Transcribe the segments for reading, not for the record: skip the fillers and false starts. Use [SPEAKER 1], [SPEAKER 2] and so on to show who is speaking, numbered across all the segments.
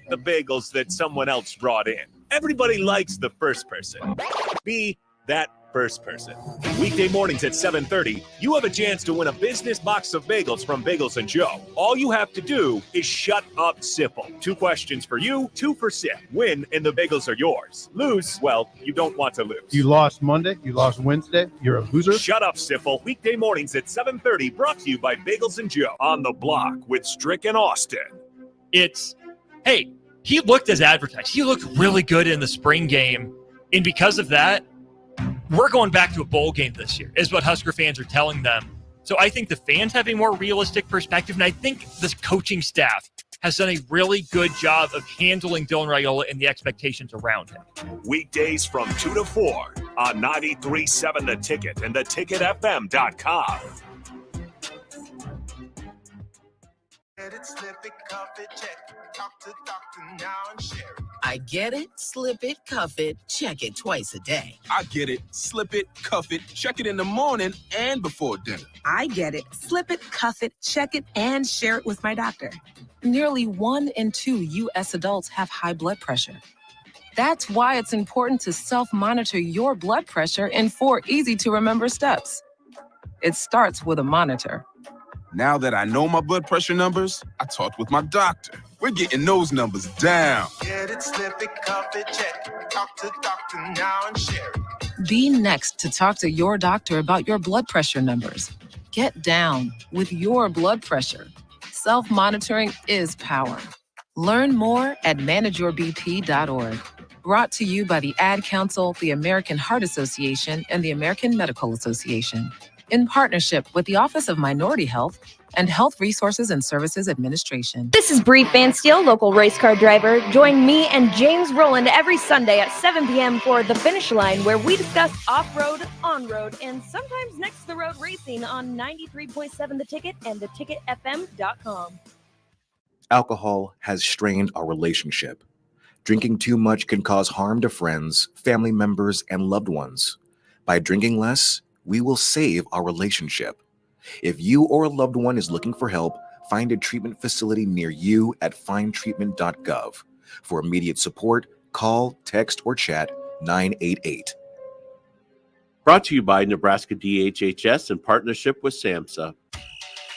[SPEAKER 1] the bagels that someone else brought in. Everybody likes the first person. Be that first person. Weekday mornings at 7:30, you have a chance to win a business box of bagels from Bagels & Joe. All you have to do is shut up, Sipple. 2 questions for you, 2 for Sip. Win, and the bagels are yours. Lose, well, you don't want to lose.
[SPEAKER 2] You lost Monday, you lost Wednesday, you're a loser.
[SPEAKER 1] Shut up, Sipple. Weekday mornings at 7:30, brought to you by Bagels & Joe. On the block with Strick and Austin.
[SPEAKER 3] Hey, he looked as advertised. He looked really good in the spring game. And because of that, we're going back to a bowl game this year, is what Husker fans are telling them. So I think the fans have a more realistic perspective, and I think this coaching staff has done a really good job of handling Dylan Raiola and the expectations around him.
[SPEAKER 1] Weekdays from 2 to 4 on 93.7 The Ticket and theticketfm.com.
[SPEAKER 4] Get it, slip it, cuff it, check it. Talk to doctor now and share it.
[SPEAKER 5] I get it, slip it, cuff it, check it twice a day.
[SPEAKER 6] I get it, slip it, cuff it, check it in the morning and before dinner.
[SPEAKER 7] I get it, slip it, cuff it, check it, and share it with my doctor. Nearly 1 in 2 U.S. adults have high blood pressure. That's why it's important to self-monitor your blood pressure in 4 easy-to-remember steps. It starts with a monitor.
[SPEAKER 6] Now that I know my blood pressure numbers, I talked with my doctor. We're getting those numbers down.
[SPEAKER 4] Get it, slip it, cuff it, check it. Talk to doctor now and share it.
[SPEAKER 7] Be next to talk to your doctor about your blood pressure numbers. Get down with your blood pressure. Self-monitoring is power. Learn more at manageyourbp.org. Brought to you by the Ad Council, the American Heart Association, and the American Medical Association, in partnership with the Office of Minority Health and Health Resources and Services Administration.
[SPEAKER 8] This is Bree Fansteel, local race car driver. Join me and James Rowland every Sunday at 7 p.m. for The Finish Line, where we discuss off-road, on-road, and sometimes next-to-the-road racing on 93.7 The Ticket and theticketfm.com.
[SPEAKER 9] Alcohol has strained our relationship. Drinking too much can cause harm to friends, family members, and loved ones. By drinking less, we will save our relationship. If you or a loved one is looking for help, find a treatment facility near you at findtreatment.gov. For immediate support, call, text, or chat 988.
[SPEAKER 10] Brought to you by Nebraska DHHS in partnership with SAMHSA.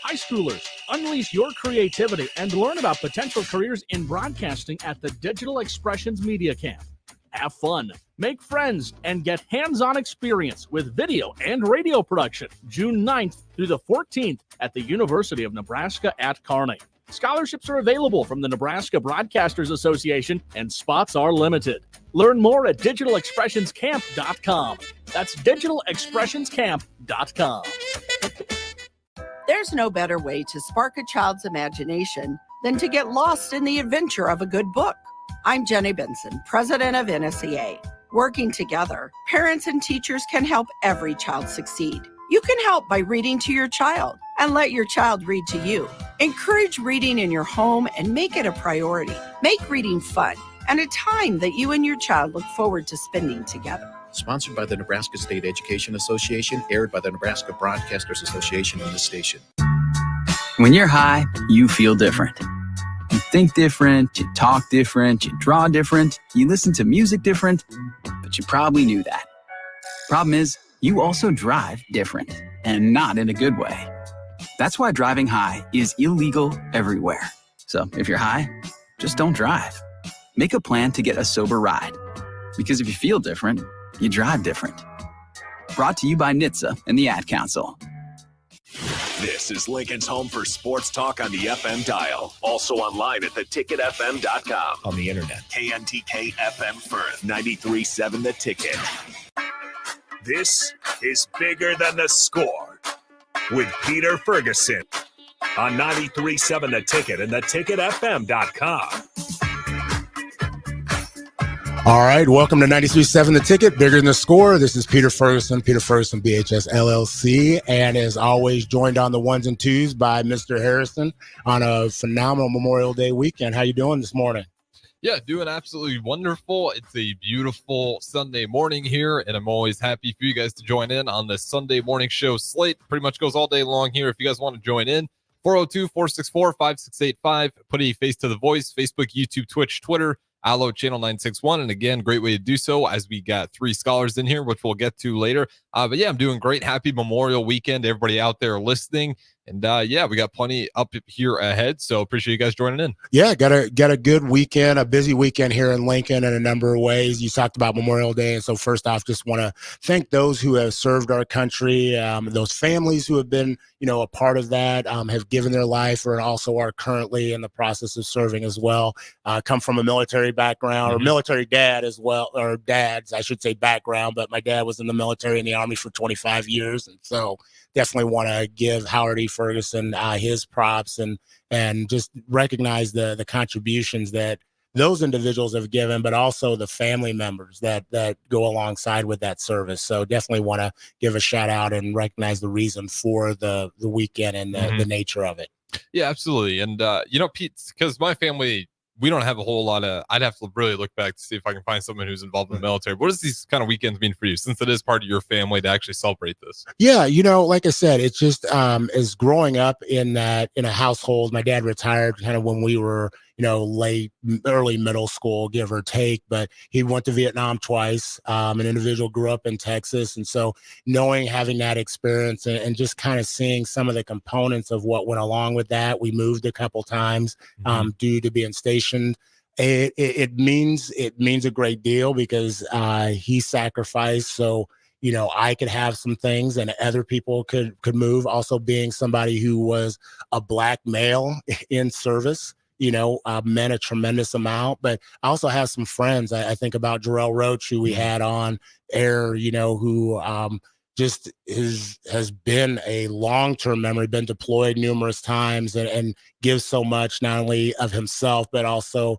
[SPEAKER 11] High schoolers, unleash your creativity and learn about potential careers in broadcasting at the Digital Expressions Media Camp. Have fun, make friends, and get hands-on experience with video and radio production June 9th through the 14th at the University of Nebraska at Kearney. Scholarships are available from the Nebraska Broadcasters Association, and spots are limited. Learn more at digitalexpressionscamp.com. That's digitalexpressionscamp.com.
[SPEAKER 12] There's no better way to spark a child's imagination than to get lost in the adventure of a good book. I'm Jenny Benson, president of NSEA. Working together, parents and teachers can help every child succeed. You can help by reading to your child and let your child read to you. Encourage reading in your home and make it a priority. Make reading fun and a time that you and your child look forward to spending together.
[SPEAKER 13] Sponsored by the Nebraska State Education Association, aired by the Nebraska Broadcasters Association on this station.
[SPEAKER 14] When you're high, you feel different. You think different, you talk different, you draw different, you listen to music different, but you probably knew that. Problem is, you also drive different, and not in a good way. That's why driving high is illegal everywhere. So if you're high, just don't drive. Make a plan to get a sober ride. Because if you feel different, you drive different. Brought to you by NHTSA and the Ad Council.
[SPEAKER 1] This is Lincoln's home for sports talk on the FM dial. Also online at theticketfm.com.
[SPEAKER 9] On the internet.
[SPEAKER 1] KNTK FM Firth, 93.7 The Ticket. This is Bigger Than the Score with Peter Ferguson on 93.7 The Ticket and theticketfm.com.
[SPEAKER 2] All right, welcome to 93.7 The Ticket, Bigger Than the Score. This is Peter Ferguson BHS LLC, and as always, joined on the ones and twos by Mr. Harrison on a phenomenal Memorial Day weekend. How you doing this morning?
[SPEAKER 15] Yeah, doing absolutely wonderful. It's a beautiful Sunday morning here, and I'm always happy for you guys to join in on this Sunday morning show slate. Pretty much goes all day long here. If you guys want to join in, 402-464-5685. Put a face to the voice. Facebook, YouTube, Twitch, Twitter. Allo Channel 961. And again, great way to do so as we got 3 scholars in here, which we'll get to later. But yeah, I'm doing great. Happy Memorial Weekend, everybody out there listening. And yeah, we got plenty up here ahead. So appreciate you guys joining in.
[SPEAKER 2] Yeah, got a good weekend, a busy weekend here in Lincoln in a number of ways. You talked about Memorial Day. And so first off, just want to thank those who have served our country, those families who have been, a part of that, have given their life or also are currently in the process of serving as well. Come from a military background or military dad as well, or dads, I should say, background. But my dad was in the military in the Army for 25 years. And so definitely want to give Howard E. Ferguson his props and just recognize the contributions that those individuals have given, but also the family members that go alongside with that service. So definitely want to give a shout out and recognize the reason for the weekend and the nature of it.
[SPEAKER 15] Yeah, absolutely. And, Pete, because my family, we don't have a whole lot of, I'd have to really look back to see if I can find someone who's involved in the military. What does these kind of weekends mean for you, since it is part of your family to actually celebrate this?
[SPEAKER 2] Yeah, like I said, it's just as growing up in a household. My dad retired kind of when we were, early middle school, give or take, but he went to Vietnam twice. An individual grew up in Texas. And so having that experience and just kind of seeing some of the components of what went along with that, we moved a couple times due to being stationed. It means a great deal because he sacrificed so I could have some things and other people could move. Also being somebody who was a Black male in service, meant a tremendous amount. But I also have some friends. I think about Jarrell Roach, who we had on air, who just has been a long-term memory, been deployed numerous times and gives so much, not only of himself, but also,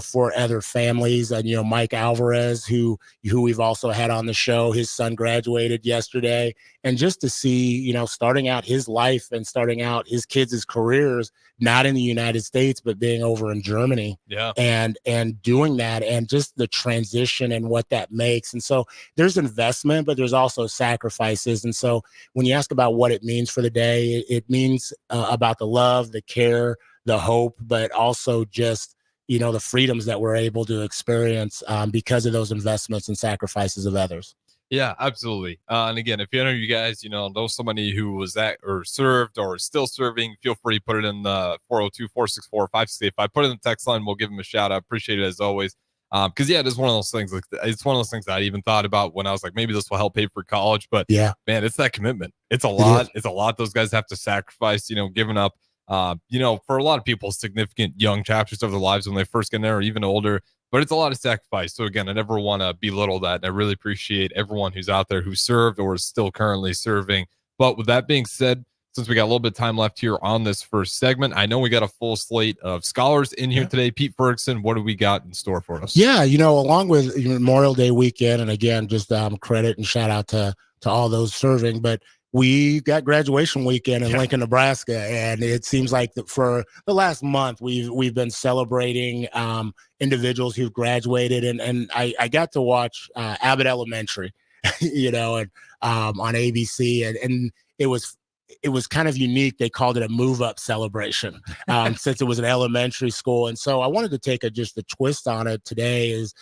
[SPEAKER 2] for other families. And, Mike Alvarez, who we've also had on the show, his son graduated yesterday. And just to see, starting out his life and starting out his kids' careers, not in the United States, but being over in Germany.
[SPEAKER 15] Yeah.
[SPEAKER 2] And doing that and just the transition and what that makes. And so there's investment, but there's also sacrifices. And so when you ask about what it means for the day, it means about the love, the care, the hope, but also just, the freedoms that we're able to experience because of those investments and sacrifices of others.
[SPEAKER 15] Yeah, absolutely. And again, if any of you guys, know somebody who was at or served or is still serving, feel free to put it in the 402-464-5685. Put it in the text line. We'll give them a shout out. Appreciate it as always. Because yeah, it is one of those things. It's one of those things that I even thought about when I was like, maybe this will help pay for college. But
[SPEAKER 2] yeah,
[SPEAKER 15] man, it's that commitment. It's a lot. It's a lot those guys have to sacrifice. Giving up. For a lot of people, significant young chapters of their lives when they first get there, or even older. But it's a lot of sacrifice. So again, I never want to belittle that. And I really appreciate everyone who's out there who served or is still currently serving. But with that being said, since we got a little bit of time left here on this first segment, I know we got a full slate of scholars in here today. Pete Ferguson, what do we got in store for us?
[SPEAKER 2] Yeah, along with Memorial Day weekend, and again, just credit and shout out to all those serving, but we got graduation weekend in Lincoln, Nebraska, and it seems like for the last month we've been celebrating individuals who've graduated, and I got to watch Abbott Elementary, and on ABC, and it was kind of unique. They called it a move-up celebration since it was an elementary school. And so I wanted to take just a twist on it today is,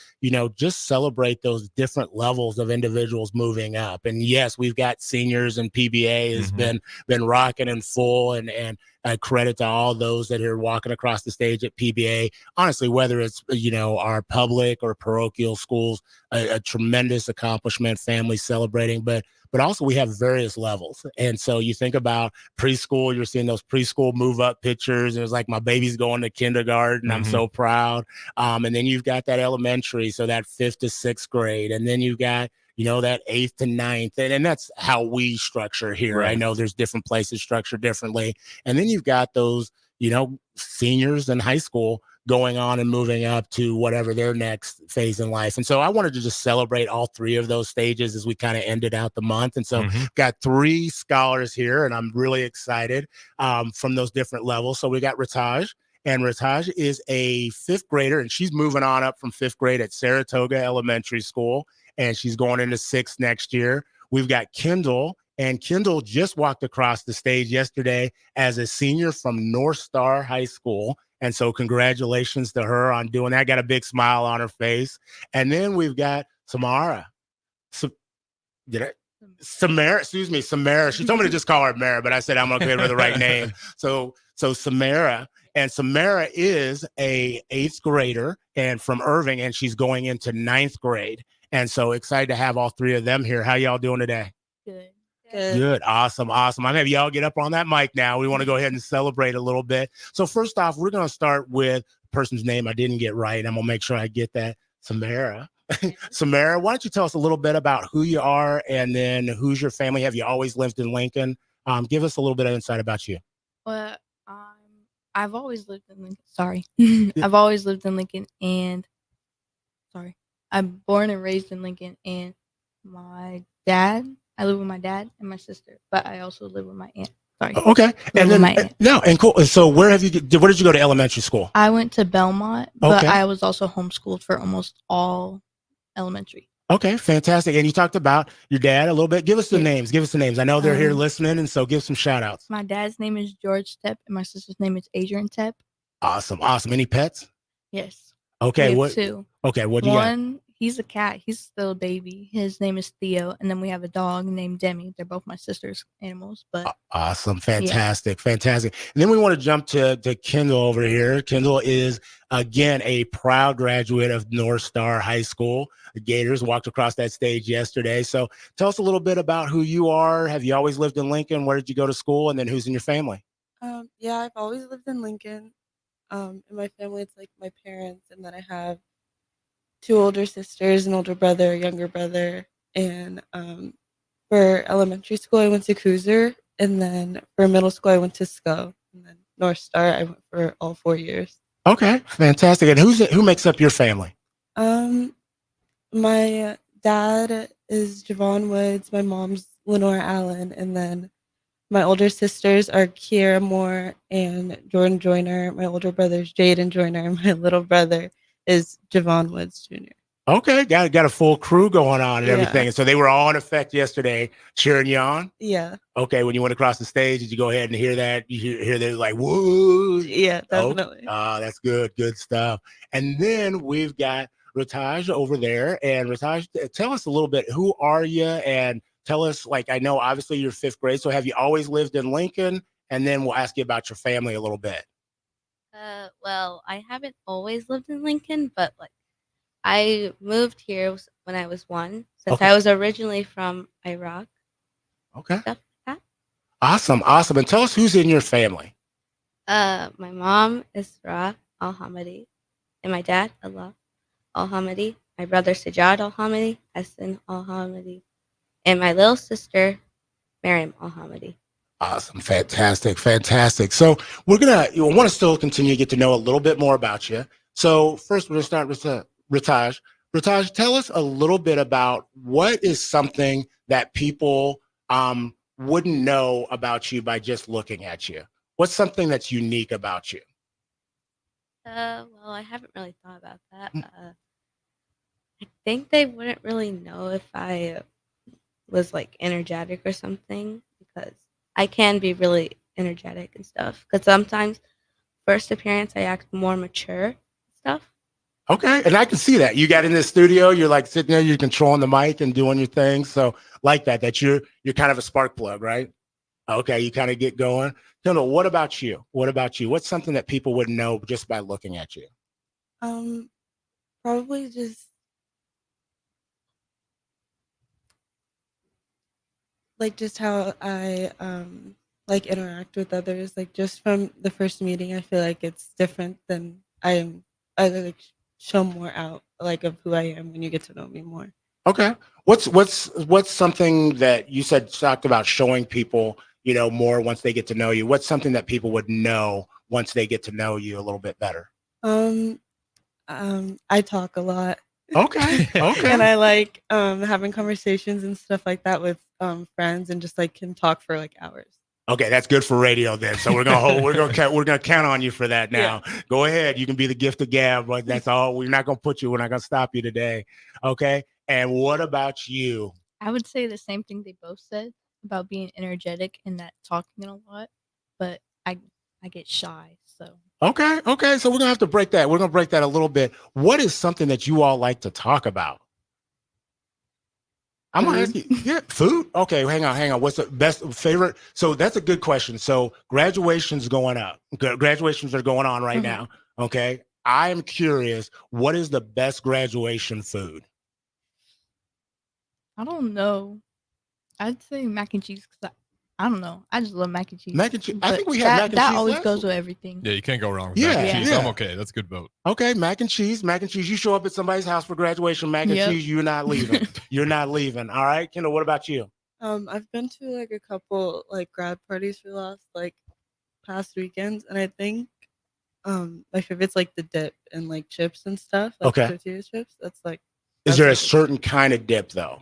[SPEAKER 2] just celebrate those different levels of individuals moving up. And yes, we've got seniors, and PBA has been rocking and full, and credit to all those that are walking across the stage at PBA. Honestly, whether it's, our public or parochial schools, a tremendous accomplishment, families celebrating, but also we have various levels. And so you think about preschool, you're seeing those preschool move up pictures. It was like, my baby's going to kindergarten. I'm so proud. And then you've got that elementary. So that 5th to 6th grade. And then you've got, that 8th to 9th. And that's how we structure here. Right. I know there's different places structured differently. And then you've got those, seniors in high school going on and moving up to whatever their next phase in life. And so I wanted to just celebrate all three of those stages as we kind of ended out the month. And so got 3 scholars here, and I'm really excited from those different levels. So we got Ritaj, and Ritaj is a 5th grader, and she's moving on up from 5th grade at Saratoga Elementary School, and she's going into 6th next year. We've got Kendall And Kendall just walked across the stage yesterday as a senior from North Star High School. And so congratulations to her on doing that. Got a big smile on her face. And then we've got Samara. Samara, excuse me, Samara. She told me to just call her Mara, but I said I'm gonna give her the right name. So Samara, and Samara is a 8th grader and from Irving, and she's going into 9th grade. And so excited to have all three of them here. How y'all doing today?
[SPEAKER 16] Good.
[SPEAKER 2] Good. Awesome. I'm gonna have y'all get up on that mic now. We want to go ahead and celebrate a little bit. So first off, we're gonna start with the person's name I didn't get right. I'm gonna make sure I get that. Samara. Samara, why don't you tell us a little bit about who you are and then who's your family? Have you always lived in Lincoln? Give us a little bit of insight about you.
[SPEAKER 16] Well, I've always lived in Lincoln. Sorry. I've always lived in Lincoln, and I'm born and raised in Lincoln, and I live with my dad and my sister, but I also live with my aunt. Sorry.
[SPEAKER 2] Okay. And then cool. So where did you go to elementary school?
[SPEAKER 16] I went to Belmont, but
[SPEAKER 2] Okay.
[SPEAKER 16] I was also homeschooled for almost all elementary.
[SPEAKER 2] Okay, fantastic. And you talked about your dad a little bit. Give us the names. I know they're here listening, and so give some shout outs.
[SPEAKER 16] My dad's name is George Tepp, and my sister's name is Adrian Tepp.
[SPEAKER 2] Awesome. Any pets?
[SPEAKER 16] Yes.
[SPEAKER 2] Okay.
[SPEAKER 16] We have
[SPEAKER 2] What?
[SPEAKER 16] 2.
[SPEAKER 2] Okay. What do you got?
[SPEAKER 16] One, he's a cat. He's still a baby. His name is Theo, and then we have a dog named Demi. They're both my sister's animals. But
[SPEAKER 2] Awesome. Fantastic. And then we want to jump to Kendall over here. Kendall is, again, a proud graduate of North Star High School. The Gators walked across that stage yesterday. So tell us a little bit about who you are. Have you always lived in Lincoln? Where did you go to school? And then who's in your family?
[SPEAKER 17] Yeah, I've always lived in Lincoln. In my family, it's like my parents, and then I have 2 older sisters, an older brother, a younger brother. And for elementary school, I went to Cruiser, and then for middle school, I went to SCO, and then North Star, I went for all 4 years.
[SPEAKER 2] Okay, fantastic. And who makes up your family?
[SPEAKER 17] My dad is Javon Woods, my mom's Lenore Allen, and then my older sisters are Kiera Moore and Jordan Joyner. My older brother's Jaden Joyner, and my little brother is Javon Woods Jr.
[SPEAKER 2] Okay, got a full crew going on and
[SPEAKER 17] Yeah.
[SPEAKER 2] everything. And so they were all in effect yesterday, cheering you on.
[SPEAKER 17] Yeah.
[SPEAKER 2] Okay, when you went across the stage, did you go ahead and hear that? You hear that like, whoa.
[SPEAKER 17] Yeah, definitely.
[SPEAKER 2] That's good stuff. And then we've got Rataj over there. And Rataj, tell us a little bit, who are you? And tell us, like, I know obviously you're 5th grade, so have you always lived in Lincoln? And then we'll ask you about your family a little bit.
[SPEAKER 18] Well, I haven't always lived in Lincoln, but like I moved here when I was 1, since
[SPEAKER 2] Okay.
[SPEAKER 18] I was originally from Iraq.
[SPEAKER 2] Okay.
[SPEAKER 18] Stuff like
[SPEAKER 2] Awesome. And tell us who's in your family.
[SPEAKER 18] that. My mom is Ra Al-Hamadi, and my dad, Allah Al-Hamadi. My brother, Sajad Al-Hamadi, Hassan Al-Hamadi, and my little sister, Mariam Al-Hamadi.
[SPEAKER 2] Awesome. Fantastic. So we're want to still continue to get to know a little bit more about you. So first we're going to start with Rataj. Rataj, tell us a little bit about what is something that people wouldn't know about you by just looking at you. What's something that's unique about you?
[SPEAKER 18] Well, I haven't really thought about that. I think they wouldn't really know if I was like energetic or something, because I can be really energetic and stuff. Because sometimes, first appearance, I act more mature and stuff.
[SPEAKER 2] Okay. And I can see that. You got in this studio, you're like sitting there, you're controlling the mic and doing your thing. So like that you're kind of a spark plug, right? Okay. You kind of get going. Kendall, what about you? What's something that people wouldn't know just by looking at you?
[SPEAKER 17] Probably just how I like interact with others. Like just from the first meeting, I feel like it's different than I like show more out like of who I am when you get to know me more.
[SPEAKER 2] Okay. What's something that you talked about showing people, more once they get to know you? What's something that people would know once they get to know you a little bit better?
[SPEAKER 17] I talk a lot.
[SPEAKER 2] Okay.
[SPEAKER 17] And I like having conversations and stuff like that with friends, and just like can talk for like hours.
[SPEAKER 2] Okay, that's good for radio then. So we're gonna count on you for that now. Yeah. Go ahead. You can be the gift of gab, but that's all. We're not gonna stop you today. Okay. And what about you?
[SPEAKER 16] I would say the same thing they both said about being energetic and that talking a lot, but I get shy. So
[SPEAKER 2] Okay. So we're gonna have to break that. We're gonna break that a little bit. What is something that you all like to talk about? I'm gonna ask you. Yeah, food. Okay, hang on. What's the best favorite? So that's a good question. So graduation's going up. Graduations are going on right now. Okay, I am curious. What is the best graduation food?
[SPEAKER 16] I don't know. I'd say mac and cheese because I don't know. I just love mac and cheese.
[SPEAKER 2] Mac and cheese. I
[SPEAKER 16] But
[SPEAKER 2] think we had mac and
[SPEAKER 16] that
[SPEAKER 2] cheese
[SPEAKER 16] always
[SPEAKER 2] last
[SPEAKER 16] goes
[SPEAKER 2] week.
[SPEAKER 16] with everything.
[SPEAKER 15] Yeah, you can't go wrong with mac and
[SPEAKER 2] Yeah,
[SPEAKER 15] cheese.
[SPEAKER 2] yeah.
[SPEAKER 15] I'm okay. That's a good vote.
[SPEAKER 2] Okay, mac and cheese. Mac and cheese. You show up at somebody's house for graduation, mac and
[SPEAKER 16] Yep.
[SPEAKER 2] cheese. You're not leaving. You're not leaving. All right, Kendall. What about you?
[SPEAKER 17] I've been to like a couple like grad parties for the last like past weekends, and I think my favorite's like the dip and like chips and stuff, like
[SPEAKER 2] Okay.
[SPEAKER 17] tortilla chips. Is
[SPEAKER 2] Is there a certain kind of dip though?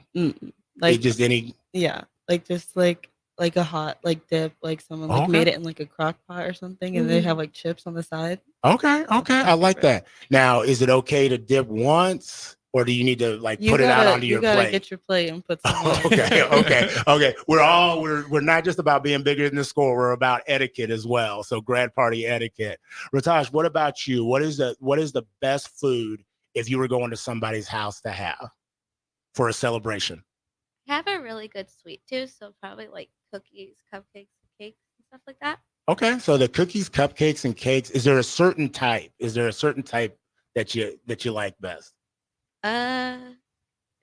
[SPEAKER 17] like
[SPEAKER 2] Just any.
[SPEAKER 17] yeah, like just like a hot like dip, like someone like
[SPEAKER 2] Okay.
[SPEAKER 17] made it in like a crock pot or something, and they have like chips on the side.
[SPEAKER 2] Okay. I like that. Now, is it okay to dip once, or do you need to like put it out onto your
[SPEAKER 17] you gotta
[SPEAKER 2] plate?
[SPEAKER 17] get your plate and put some. on it.
[SPEAKER 2] Okay. We're not just about being bigger than the score. We're about etiquette as well. So grad party etiquette. Ratash, what about you? What is the best food if you were going to somebody's house to have for a celebration?
[SPEAKER 18] I have a really good sweet tooth, so probably like cookies, cupcakes, cakes, and stuff like that.
[SPEAKER 2] Okay, so the cookies, cupcakes, and cakes. Is there a certain type? That you like best?
[SPEAKER 18] It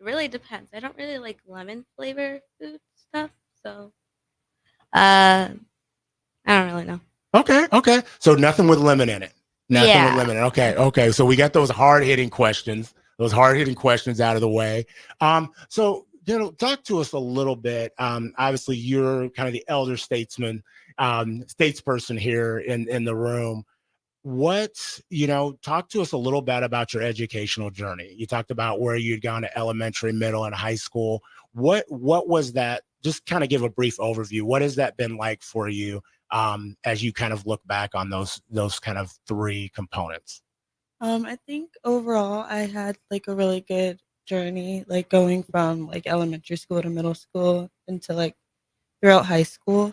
[SPEAKER 18] really depends. I don't really like lemon flavor food stuff, so I don't really know.
[SPEAKER 2] Okay. So nothing with lemon in it. Nothing
[SPEAKER 18] Yeah.
[SPEAKER 2] with lemon in it. Okay. So we got those hard hitting questions out of the way. So talk to us a little bit. Obviously, you're kind of the elder statesperson here in the room. Talk to us a little bit about your educational journey. You talked about where you'd gone to elementary, middle, and high school. What was that? Just kind of give a brief overview. What has that been like for you as you kind of look back on those kind of three components?
[SPEAKER 17] I think overall I had like a really good journey, like going from like elementary school to middle school into like throughout high school,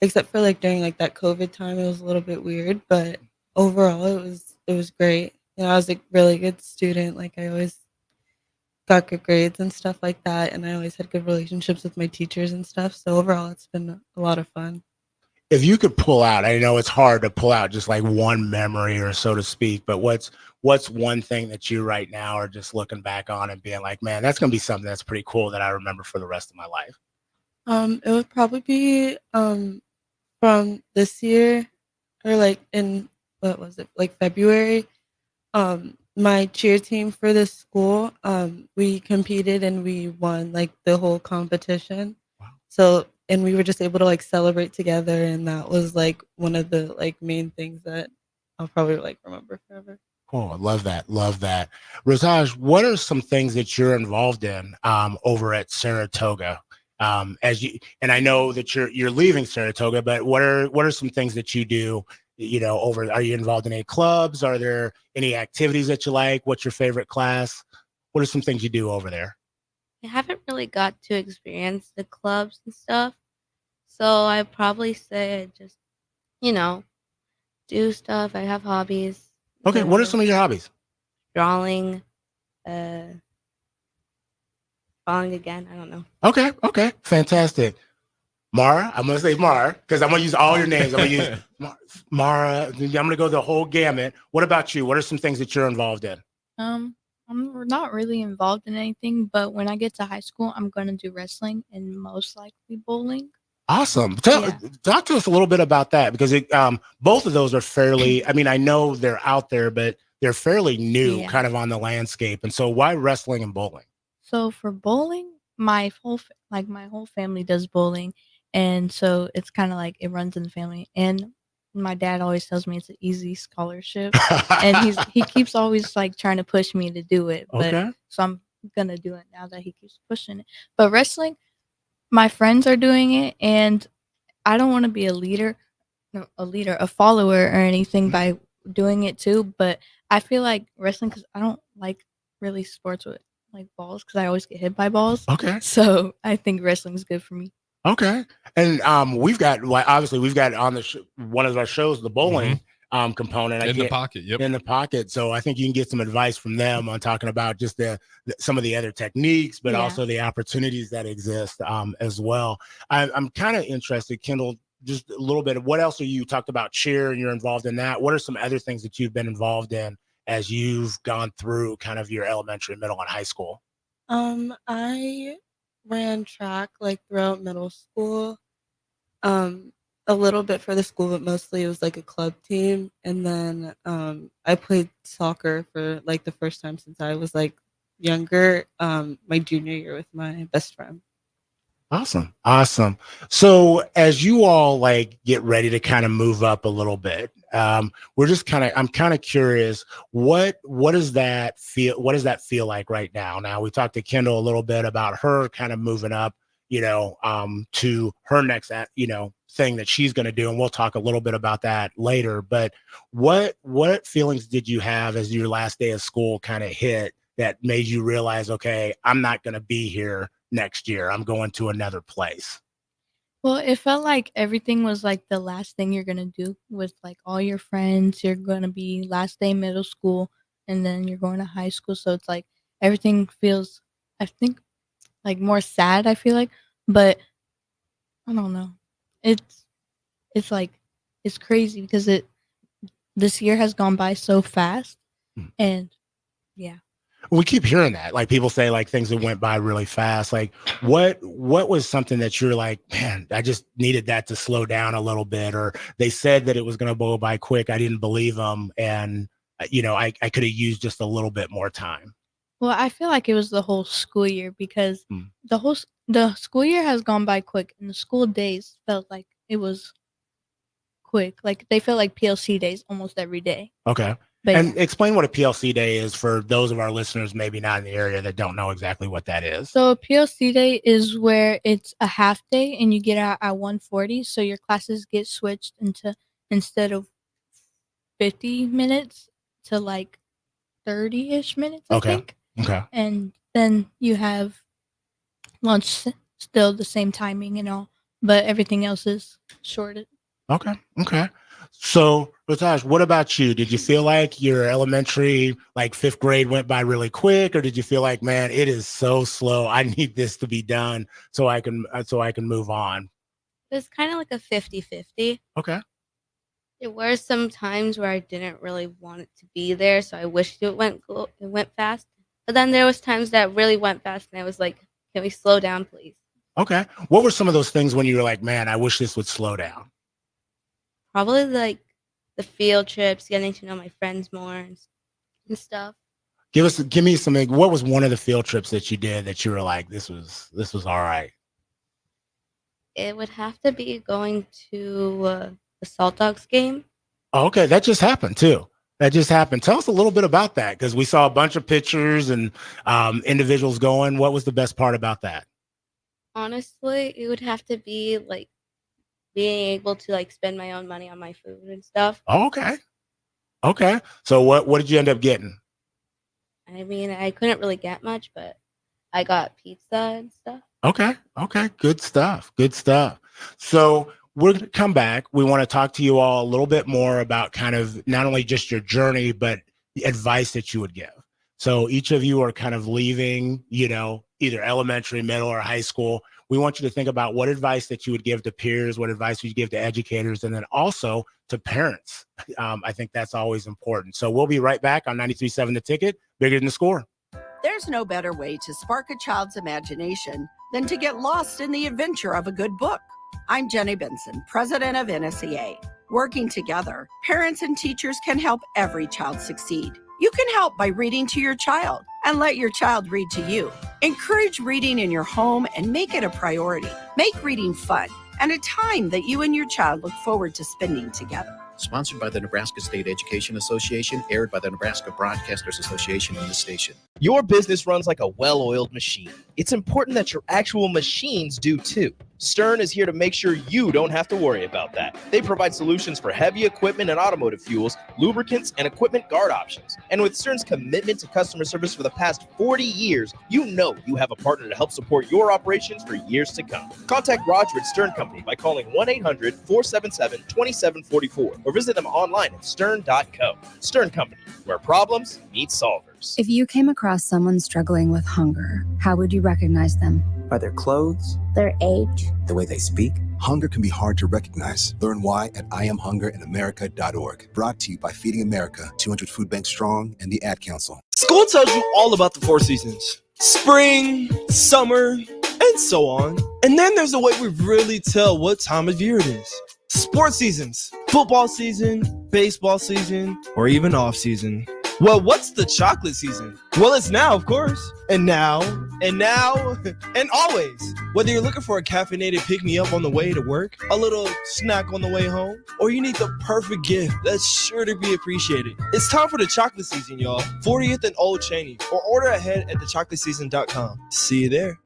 [SPEAKER 17] except for like during like that COVID time, it was a little bit weird, but overall it was great. I was a really good student. Like I always got good grades and stuff like that, and I always had good relationships with my teachers and stuff. So overall, it's been a lot of fun.
[SPEAKER 2] If you could pull out, I know it's hard to pull out just like one memory or so to speak, but what's one thing that you right now are just looking back on and being like, man, that's going to be something that's pretty cool that I remember for the rest of my life?
[SPEAKER 17] It would probably be from this year, or like in what was it, like February. My cheer team for this school, we competed and we won like the whole competition. So, and we were just able to like celebrate together, and that was like one of the like main things that I'll probably like remember forever.
[SPEAKER 2] Oh, I love that. Love that. Raj, what are some things that you're involved in over at Saratoga? And I know that you're leaving Saratoga, but what are some things that you do, are you involved in any clubs? Are there any activities that you like? What's your favorite class? What are some things you do over there?
[SPEAKER 18] I haven't really got to experience the clubs and stuff, so I'd probably say I just, do stuff. I have hobbies.
[SPEAKER 2] Okay, what are some of your hobbies?
[SPEAKER 18] Drawing, drawing again. I don't know.
[SPEAKER 2] Okay, fantastic. Mara, I'm gonna say Mara because I'm gonna use all your names. I'm gonna use Mara. I'm gonna go the whole gamut. What about you? What are some things that you're involved in?
[SPEAKER 16] I'm not really involved in anything, but when I get to high school, I'm gonna do wrestling and most likely bowling.
[SPEAKER 2] Awesome. Talk to us a little bit about that because both of those are fairly. I mean, I know they're out there, but they're fairly new, kind of on the landscape. And so, why wrestling and bowling?
[SPEAKER 16] So for bowling, my whole family does bowling, and so it's kind of like it runs in the family. And my dad always tells me it's an easy scholarship, and he keeps always like trying to push me to do it. But so I'm gonna do it now that he keeps pushing it. But wrestling, my friends are doing it, and I don't want to be a follower or anything by doing it too. But I feel like wrestling because I don't like really sports with like balls because I always get hit by balls.
[SPEAKER 2] Okay.
[SPEAKER 16] So I think wrestling is good for me.
[SPEAKER 2] Okay. And we've got, like, obviously we've got on the one of our shows, the bowling component.
[SPEAKER 15] In the pocket. Yep.
[SPEAKER 2] In the pocket. So I think you can get some advice from them on talking about just some of the other techniques, but also the opportunities that exist as well. I'm kind of interested, Kendall, just a little bit of what else are you talked about cheer and you're involved in that. What are some other things that you've been involved in as you've gone through kind of your elementary, middle, and high school?
[SPEAKER 17] I ran track like throughout middle school. A little bit for the school, but mostly it was like a club team. And then I played soccer for like the first time since I was like younger, my junior year with my best friend.
[SPEAKER 2] Awesome. So as you all like get ready to kind of move up a little bit, I'm kind of curious, what does that feel like right now? Now we talked to Kendall a little bit about her kind of moving up, to her next, thing that she's going to do. And we'll talk a little bit about that later, but what feelings did you have as your last day of school kind of hit that made you realize, okay, I'm not going to be here next year. I'm going to another place?
[SPEAKER 16] Well, it felt like everything was like the last thing you're gonna do with like all your friends. You're gonna be last day middle school, and then you're going to high school. So it's like everything feels, I think, like more sad. I feel like, but I don't know. It's like it's crazy because this year has gone by so fast, and yeah.
[SPEAKER 2] We keep hearing that, like people say, like things that went by really fast. Like what was something that you're like, man, I just needed that to slow down a little bit, or they said that it was going to go by quick. I didn't believe them, and I could have used just a little bit more time.
[SPEAKER 16] Well, I feel like it was the whole school year because the school year has gone by quick, and the school days felt like it was quick. Like they felt like PLC days almost every day.
[SPEAKER 2] Okay.
[SPEAKER 16] But
[SPEAKER 2] and explain what a PLC day is for those of our listeners maybe not in the area that don't know exactly what that is.
[SPEAKER 16] So a PLC day is where it's a half day and you get out at 1:40. So your classes get switched into, instead of 50 minutes to like 30-ish minutes, I think.
[SPEAKER 2] Okay.
[SPEAKER 16] And then you have lunch still the same timing and all, but everything else is shorted.
[SPEAKER 2] Okay. So, Ratash, what about you? Did you feel like your elementary, like 5th grade, went by really quick, or did you feel like, man, it is so slow? I need this to be done so I can move on.
[SPEAKER 18] It was kind of like a 50-50.
[SPEAKER 2] Okay.
[SPEAKER 18] There were some times where I didn't really want it to be there, so I wished it went fast. But then there was times that really went fast, and I was like, "Can we slow down, please?"
[SPEAKER 2] Okay. What were some of those things when you were like, man, I wish this would slow down?
[SPEAKER 18] Probably like the field trips, getting to know my friends more and stuff.
[SPEAKER 2] Give me something. What was one of the field trips that you did that you were like, this was all right?
[SPEAKER 18] It would have to be going to the Salt Dogs game.
[SPEAKER 2] Oh, okay, that just happened too. Tell us a little bit about that, because we saw a bunch of pictures and individuals going. What was the best part about that?
[SPEAKER 18] Honestly, it would have to be like being able to like spend my own money on my food and stuff.
[SPEAKER 2] Oh, okay. So what did you end up getting?
[SPEAKER 18] I mean, I couldn't really get much, but I got pizza and stuff.
[SPEAKER 2] Okay. Good stuff. So we're going to come back. We want to talk to you all a little bit more about kind of not only just your journey, but the advice that you would give. So each of you are kind of leaving, either elementary, middle, or high school. We want you to think about what advice that you would give to peers, what advice you give to educators, and then also to parents. I think that's always important. So we'll be right back on 93.7 The Ticket, Bigger Than the Score.
[SPEAKER 12] There's no better way to spark a child's imagination than to get lost in the adventure of a good book. I'm Jenny Benson, president of NSEA. Working together, parents and teachers can help every child succeed. You can help by reading to your child and let your child read to you. Encourage reading in your home and make it a priority. Make reading fun and a time that you and your child look forward to spending together.
[SPEAKER 13] Sponsored by the Nebraska State Education Association, aired by the Nebraska Broadcasters Association and this station.
[SPEAKER 19] Your business runs like a well-oiled machine. It's important that your actual machines do too. Stern is here to make sure you don't have to worry about that. They provide solutions for heavy equipment and automotive fuels, lubricants, and equipment guard options. And with Stern's commitment to customer service for the past 40 years, you know you have a partner to help support your operations for years to come. Contact Roger at Stern Company by calling 1-800-477-2744 or visit them online at stern.co. Stern Company, where problems meet solvers.
[SPEAKER 20] If you came across someone struggling with hunger, how would you recognize them?
[SPEAKER 21] By their clothes,
[SPEAKER 20] their age,
[SPEAKER 21] the way they speak.
[SPEAKER 22] Hunger can be hard to recognize. Learn why at IamHungerInAmerica.org. Brought to you by Feeding America, 200 Food Banks Strong, and the Ad Council.
[SPEAKER 19] School tells you all about the 4 seasons: spring, summer, and so on. And then there's a way we really tell what time of year it is. Sports seasons: football season, baseball season, or even off season. Well, what's the chocolate season? Well, it's now, of course. And now, and always. Whether you're looking for a caffeinated pick-me-up on the way to work, a little snack on the way home, or you need the perfect gift that's sure to be appreciated, it's time for the chocolate season, y'all. 40th and Old Cheney, or order ahead at thechocolatseason.com. See you there.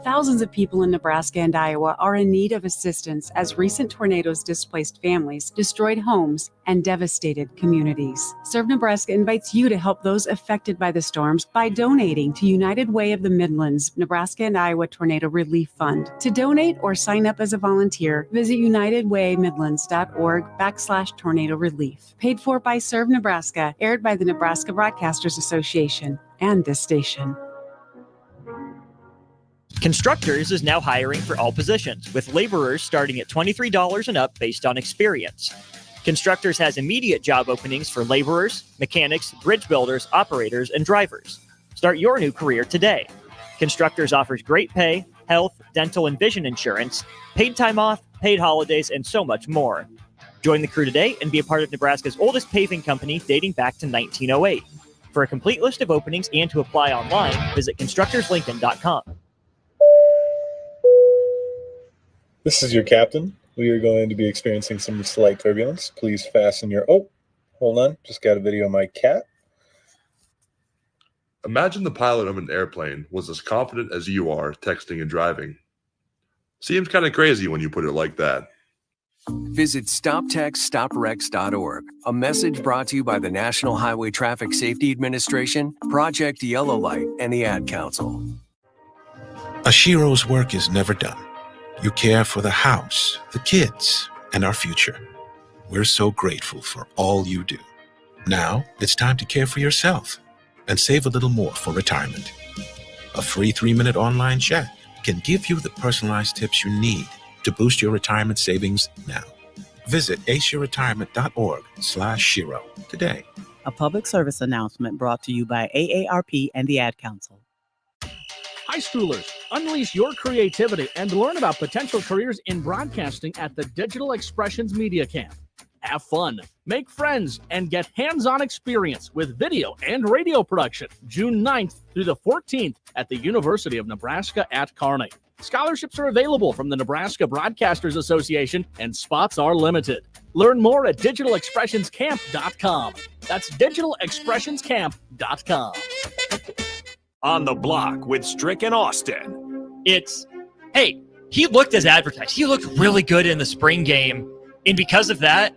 [SPEAKER 23] Thousands of people in Nebraska and Iowa are in need of assistance as recent tornadoes displaced families, destroyed homes, and devastated communities. Serve Nebraska invites you to help those affected by the storms by donating to United Way of the Midlands, Nebraska and Iowa Tornado Relief Fund. To donate or sign up as a volunteer, visit unitedwaymidlands.org/tornado relief. Paid for by Serve Nebraska, aired by the Nebraska Broadcasters Association and this station.
[SPEAKER 3] Constructors is now hiring for all positions, with laborers starting at $23 and up based on experience. Constructors has immediate job openings for laborers, mechanics, bridge builders, operators, and drivers. Start your new career today. Constructors offers great pay, health, dental, and vision insurance, paid time off, paid holidays, and so much more. Join the crew today and be a part of Nebraska's oldest paving company dating back to 1908. For a complete list of openings and to apply online, visit constructorslincoln.com.
[SPEAKER 24] This is your captain. We are going to be experiencing some slight turbulence. Please fasten your... Oh, hold on. Just got a video of my cat.
[SPEAKER 25] Imagine the pilot of an airplane was as confident as you are texting and driving. Seems kind of crazy when you put it like that.
[SPEAKER 26] Visit StopTextStopWrecks.org. A message brought to you by the National Highway Traffic Safety Administration, Project Yellow Light, and the Ad Council.
[SPEAKER 27] A Shiro's work is never done. You care for the house, the kids, and our future. We're so grateful for all you do. Now it's time to care for yourself and save a little more for retirement. A free 3-minute online chat can give you the personalized tips you need to boost your retirement savings now. Visit aceyourretirement.org/Shiro today.
[SPEAKER 28] A public service announcement brought to you by AARP and the Ad Council.
[SPEAKER 11] High schoolers, unleash your creativity and learn about potential careers in broadcasting at the Digital Expressions Media Camp. Have fun, make friends, and get hands-on experience with video and radio production June 9th through the 14th at the University of Nebraska at Kearney. Scholarships are available from the Nebraska Broadcasters Association and spots are limited. Learn more at digitalexpressionscamp.com. That's digitalexpressionscamp.com.
[SPEAKER 1] On the block with Strick and Austin.
[SPEAKER 3] It's, hey, he looked as advertised. He looked really good in the spring game. And because of that,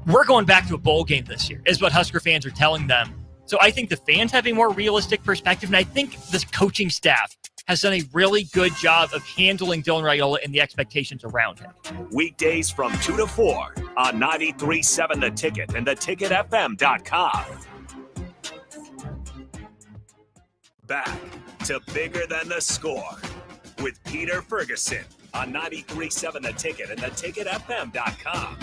[SPEAKER 3] we're going back to a bowl game this year, is what Husker fans are telling them. So I think the fans have a more realistic perspective, and I think this coaching staff has done a really good job of handling Dylan Raiola and the expectations around him.
[SPEAKER 1] Weekdays from 2 to 4 on 93.7 The Ticket and theticketfm.com. Back to Bigger Than the Score with Peter Ferguson on 93.7 The Ticket and theticketfm.com.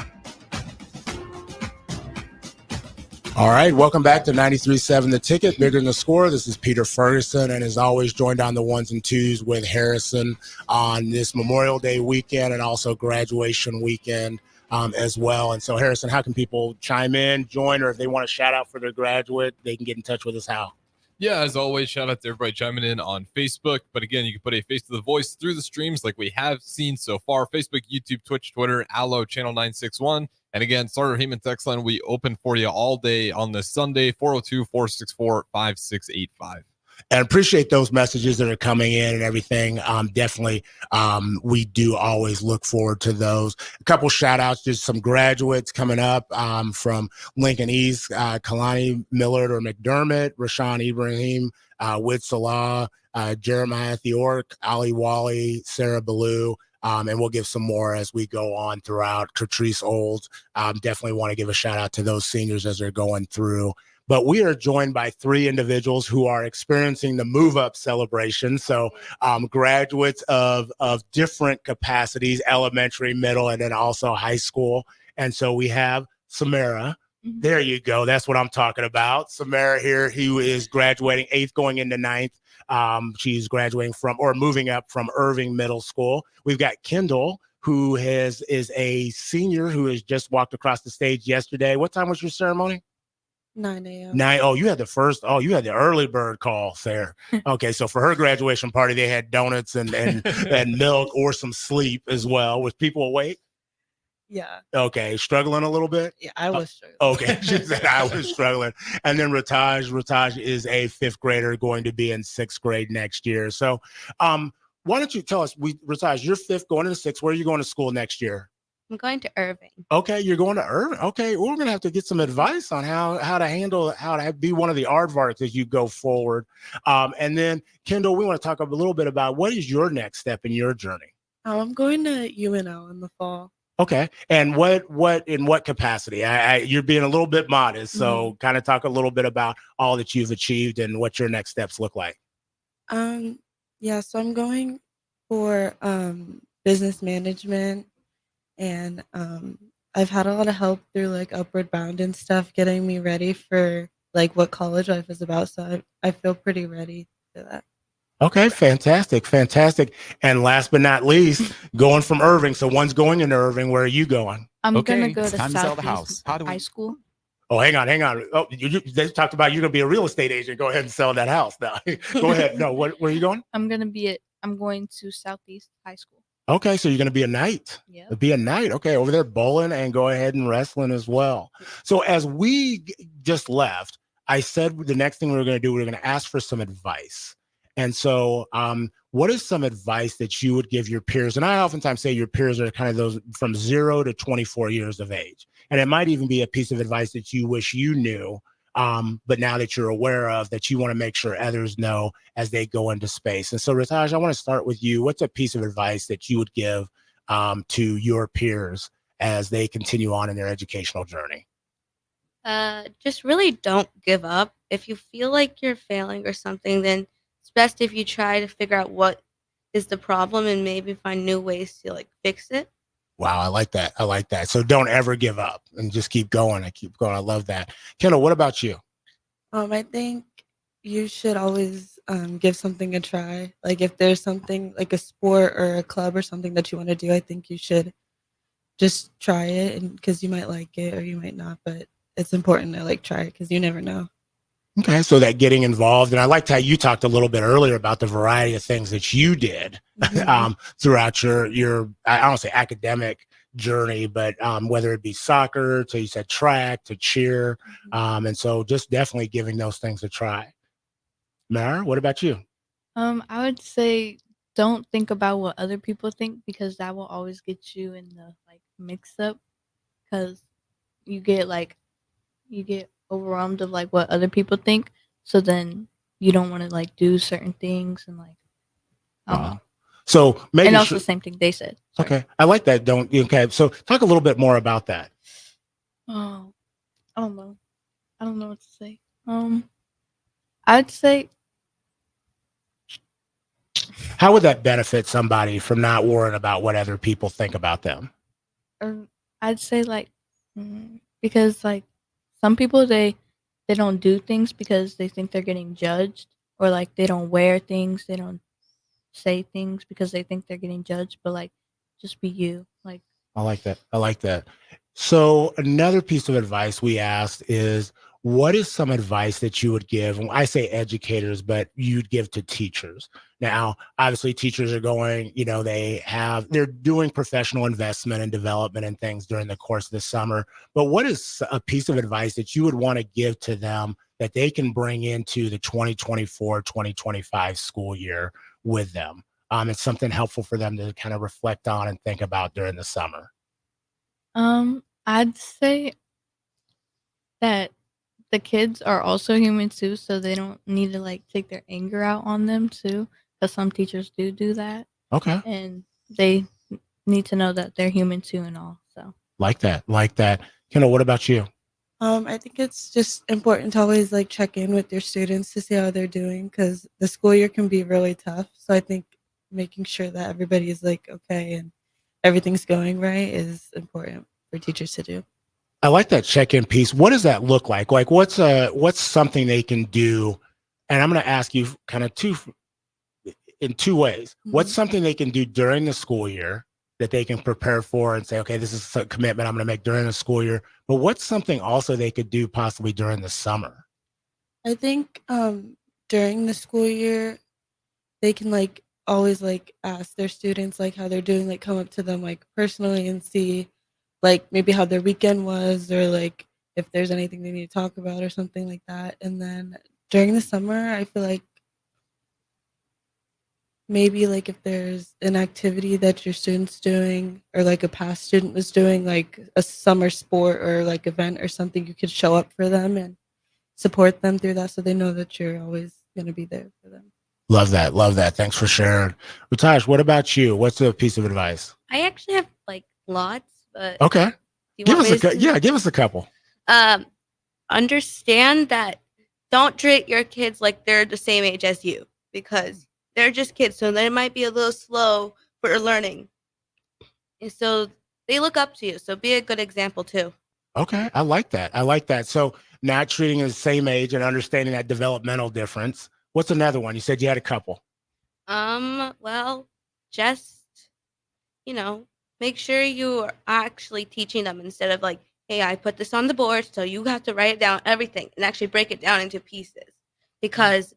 [SPEAKER 2] All right, welcome back to 93.7 The Ticket, Bigger Than the Score. This is Peter Ferguson, and as always, joined on the ones and twos with Harrison on this Memorial Day weekend and also graduation weekend as well. And so, Harrison, how can people chime in, join, or if they want to shout out for their graduate, they can get in touch with us how?
[SPEAKER 15] Yeah, as always, shout out to everybody chiming in on Facebook. But again, you can put a face to the voice through the streams like we have seen so far. Facebook, YouTube, Twitch, Twitter, Allo, Channel 961. And again, Starter Heyman text line, we open for you all day on this Sunday, 402-464-5685.
[SPEAKER 2] And appreciate those messages that are coming in and everything. Definitely, we do always look forward to those. A couple shout outs, just some graduates coming up from Lincoln East, Kalani Millard or McDermott, Rashawn Ibrahim, Wid Salah, Jeremiah Theork, Ali Wally, Sarah Ballou. And we'll give some more as we go on throughout. Catrice Olds, definitely want to give a shout out to those seniors as they're going through. But we are joined by 3 individuals who are experiencing the move up celebration. So graduates of different capacities, elementary, middle, and then also high school. And so we have Samara. There you go. That's what I'm talking about. Samara here, who is graduating 8th going into 9th. She's graduating from or moving up from Irving Middle School. We've got Kendall, who is a senior who has just walked across the stage yesterday. What time was your ceremony?
[SPEAKER 17] 9 a.m.
[SPEAKER 2] 9. Oh, you had the early bird call, Sarah. Okay, so for her graduation party, they had donuts and milk or some sleep as well. Was people awake?
[SPEAKER 17] Yeah.
[SPEAKER 2] Okay, struggling a little bit?
[SPEAKER 17] Yeah, I was struggling.
[SPEAKER 2] Okay, she said I was struggling. And then Rataj is a 5th grader going to be in 6th grade next year. So why don't you tell us, Rataj, you're 5th going into 6th. Where are you going to school next year?
[SPEAKER 18] I'm going to Irving.
[SPEAKER 2] Okay, you're going to Irving. Okay, we're going to have to get some advice on how to be one of the aardvarks as you go forward. And then, Kendall, we want to talk a little bit about what is your next step in your journey?
[SPEAKER 17] Oh, I'm going to UNL in the fall.
[SPEAKER 2] Okay, and what in what capacity? You're being a little bit modest, so kind of talk a little bit about all that you've achieved and what your next steps look like.
[SPEAKER 17] Yeah, so I'm going for business management. And I've had a lot of help through like Upward Bound and stuff, getting me ready for like what college life is about. So I feel pretty ready for that.
[SPEAKER 2] Okay, fantastic. And last but not least, going from Irving. So one's going into Irving. Where are you going?
[SPEAKER 16] I'm gonna go to Southeast High School.
[SPEAKER 2] Oh, hang on. Oh, they talked about you're gonna be a real estate agent. Go ahead and sell that house now. Go ahead. No, where are you going?
[SPEAKER 16] I'm going to Southeast High School.
[SPEAKER 2] Okay, so you're going to be a knight.
[SPEAKER 16] Yeah.
[SPEAKER 2] Be a knight. Okay, over there bowling and go ahead and wrestling as well. So as we just left, I said the next thing we were going to do, we were going to ask for some advice. And so what is some advice that you would give your peers? And I oftentimes say your peers are kind of those from 0 to 24 years of age. And it might even be a piece of advice that you wish you knew, but now that you're aware of, that you want to make sure others know as they go into space. And so, Rataj, I want to start with you. What's a piece of advice that you would give to your peers as they continue on in their educational journey?
[SPEAKER 18] Just really don't give up. If you feel like you're failing or something, then it's best if you try to figure out what is the problem and maybe find new ways to like fix it.
[SPEAKER 2] Wow, I like that. So don't ever give up and just keep going. I love that. Kendall, what about you?
[SPEAKER 17] I think you should always give something a try. Like if there's something like a sport or a club or something that you want to do, I think you should just try it, and because you might like it or you might not, but it's important to like try it because you never know.
[SPEAKER 2] Okay, so that getting involved, and I liked how you talked a little bit earlier about the variety of things that you did throughout your I don't say academic journey, but whether it be soccer, to you said track, to cheer, and so just definitely giving those things a try. Mara, what about you?
[SPEAKER 16] I would say don't think about what other people think, because that will always get you in the like mix up, because you get overwhelmed of like what other people think, so then you don't want to like do certain things and like I don't know.
[SPEAKER 2] So maybe
[SPEAKER 16] and also the same thing they said.
[SPEAKER 2] Okay, I like that. Okay, so talk a little bit more about that.
[SPEAKER 16] Oh, I don't know what to say. I'd say,
[SPEAKER 2] how would that benefit somebody from not worrying about what other people think about them?
[SPEAKER 16] I'd say like because like some people they don't do things because they think they're getting judged, or like they don't wear things, they don't say things because they think they're getting judged, but like just be you. Like
[SPEAKER 2] I like that. So another piece of advice we asked is, what is some advice that you would give? And I say educators, but you'd give to teachers. Now, obviously, teachers are going, they're doing professional investment and development and things during the course of the summer. But what is a piece of advice that you would want to give to them that they can bring into the 2024-2025 school year with them? It's something helpful for them to kind of reflect on and think about during the summer.
[SPEAKER 16] I'd say that the kids are also human too, so they don't need to like take their anger out on them too, because some teachers do that.
[SPEAKER 2] Okay.
[SPEAKER 16] And they need to know that they're human too and all. So
[SPEAKER 2] Like that. Kendall, what about you?
[SPEAKER 17] I think it's just important to always like check in with your students to see how they're doing because the school year can be really tough. So I think making sure that everybody is like okay and everything's going right is important for teachers to do.
[SPEAKER 2] I like that check-in piece. What does that look like? Like, what's something they can do? And I'm going to ask you kind of in two ways.
[SPEAKER 17] Mm-hmm.
[SPEAKER 2] What's something they can do during the school year that they can prepare for and say, okay, this is a commitment I'm going to make during the school year. But what's something also they could do possibly during the summer?
[SPEAKER 17] I think during the school year, they can like always like ask their students like how they're doing, like come up to them like personally and see like maybe how their weekend was or like if there's anything they need to talk about or something like that. And then during the summer, I feel like maybe like if there's an activity that your student's doing or like a past student was doing, like a summer sport or like event or something, you could show up for them and support them through that so they know that you're always going to be there for them.
[SPEAKER 2] Love that. Thanks for sharing. Rutash, what about you? What's a piece of advice?
[SPEAKER 18] I actually have like lots, but
[SPEAKER 2] Okay. Give us a couple.
[SPEAKER 18] Understand that don't treat your kids like they're the same age as you because they're just kids, so they might be a little slow for learning. And so they look up to you, so be a good example too.
[SPEAKER 2] Okay, I like that. So not treating as the same age and understanding that developmental difference. What's another one? You said you had a couple.
[SPEAKER 18] Well, just, make sure you are actually teaching them instead of like, hey, I put this on the board, so you have to write down everything and actually break it down into pieces because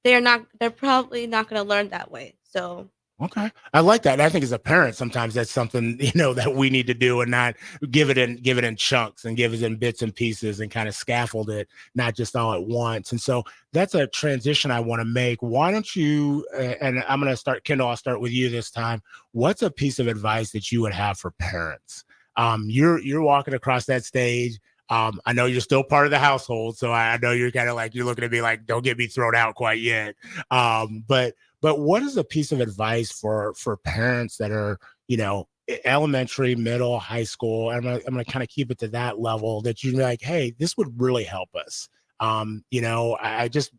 [SPEAKER 18] they're probably not going to learn that way. So
[SPEAKER 2] Okay, I like that. And I think as a parent, sometimes that's something that we need to do and not give it in chunks and give it in bits and pieces and kind of scaffold it, not just all at once. And so that's a transition I want to make. Why don't you? And I'm going to start, Kendall. I'll start with you this time. What's a piece of advice that you would have for parents? You're walking across that stage. I know you're still part of the household, so I know you're kind of like you're looking at me like, don't get me thrown out quite yet. But what is a piece of advice for parents that are, elementary, middle, high school? I'm gonna kind of keep it to that level that you're like, hey, this would really help us. I just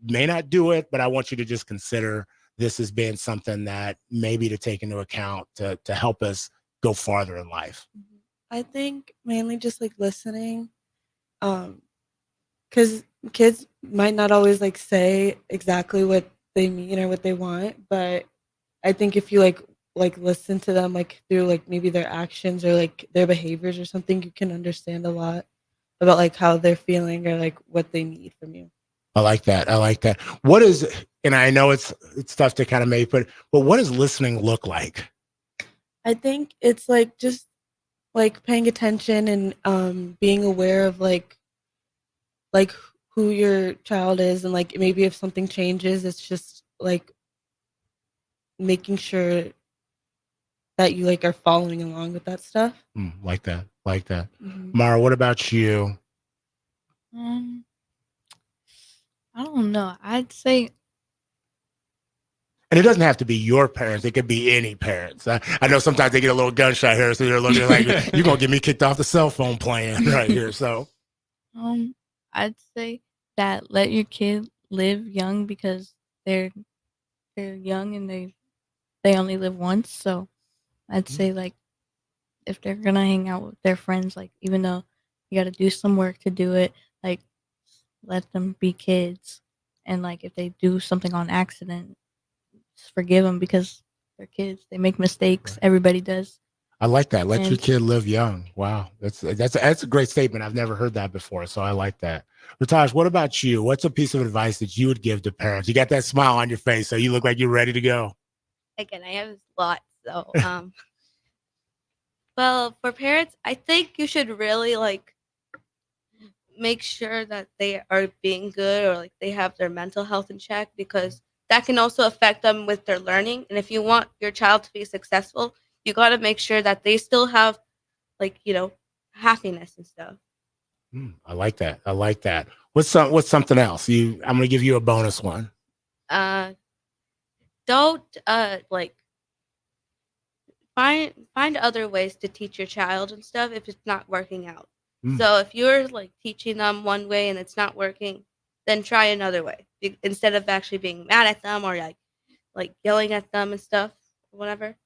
[SPEAKER 2] may not do it, but I want you to just consider this as being something that maybe to take into account to help us go farther in life.
[SPEAKER 17] I think mainly just like listening, because kids might not always like say exactly what they mean or what they want, but I think if you like listen to them like through like maybe their actions or like their behaviors or something, you can understand a lot about like how they're feeling or like what they need from you.
[SPEAKER 2] I like that. What is, and I know it's tough to kind of make, but what does listening look like?
[SPEAKER 17] I think it's like just like paying attention and being aware of like who your child is and like maybe if something changes, it's just like making sure that you like are following along with that stuff.
[SPEAKER 2] Like that.
[SPEAKER 17] Mm-hmm.
[SPEAKER 2] Mara, what about you?
[SPEAKER 16] I don't know. I'd say,
[SPEAKER 2] and it doesn't have to be your parents. It could be any parents. I know sometimes they get a little gunshot here, so they're looking like you're gonna get me kicked off the cell phone plan right here. So,
[SPEAKER 16] I'd say that let your kid live young because they're young and they only live once. So, I'd say like if they're gonna hang out with their friends, like even though you got to do some work to do it, like let them be kids, and like if they do something on accident, just forgive them because they're kids. They make mistakes. Everybody does.
[SPEAKER 2] I like that. Let your
[SPEAKER 16] And
[SPEAKER 2] kid live young. Wow. That's a great statement. I've never heard that before. So I like that. Ratash, what about you? What's a piece of advice that you would give to parents? You got that smile on your face, so you look like you're ready to go.
[SPEAKER 18] Again, I have lots. So, well, for parents, I think you should really like make sure that they are being good or like they have their mental health in check because that can also affect them with their learning. And if you want your child to be successful, you got to make sure that they still have like, happiness and stuff.
[SPEAKER 2] I like that. I like that. What's something else? I'm going to give you a bonus one.
[SPEAKER 18] Don't like find other ways to teach your child and stuff if it's not working out. So if you're like teaching them one way and it's not working, then try another way instead of actually being mad at them or like yelling at them and stuff, whatever.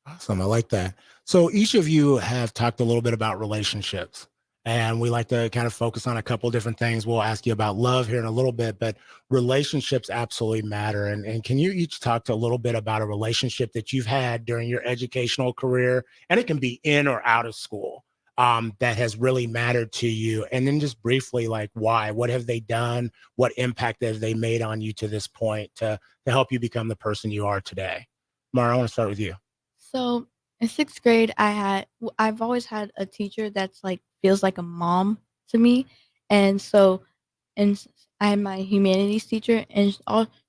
[SPEAKER 2] Awesome. I like that. So each of you have talked a little bit about relationships, and we like to kind of focus on a couple different things. We'll ask you about love here in a little bit, but relationships absolutely matter. And can you each talk to a little bit about a relationship that you've had during your educational career, and it can be in or out of school, that has really mattered to you? And then just briefly, like why? What have they done? What impact have they made on you to this point to help you become the person you are today? Mara, I want to start with you.
[SPEAKER 16] so in 6th grade, I've always had a teacher that's like feels like a mom to me, and so I had my humanities teacher, and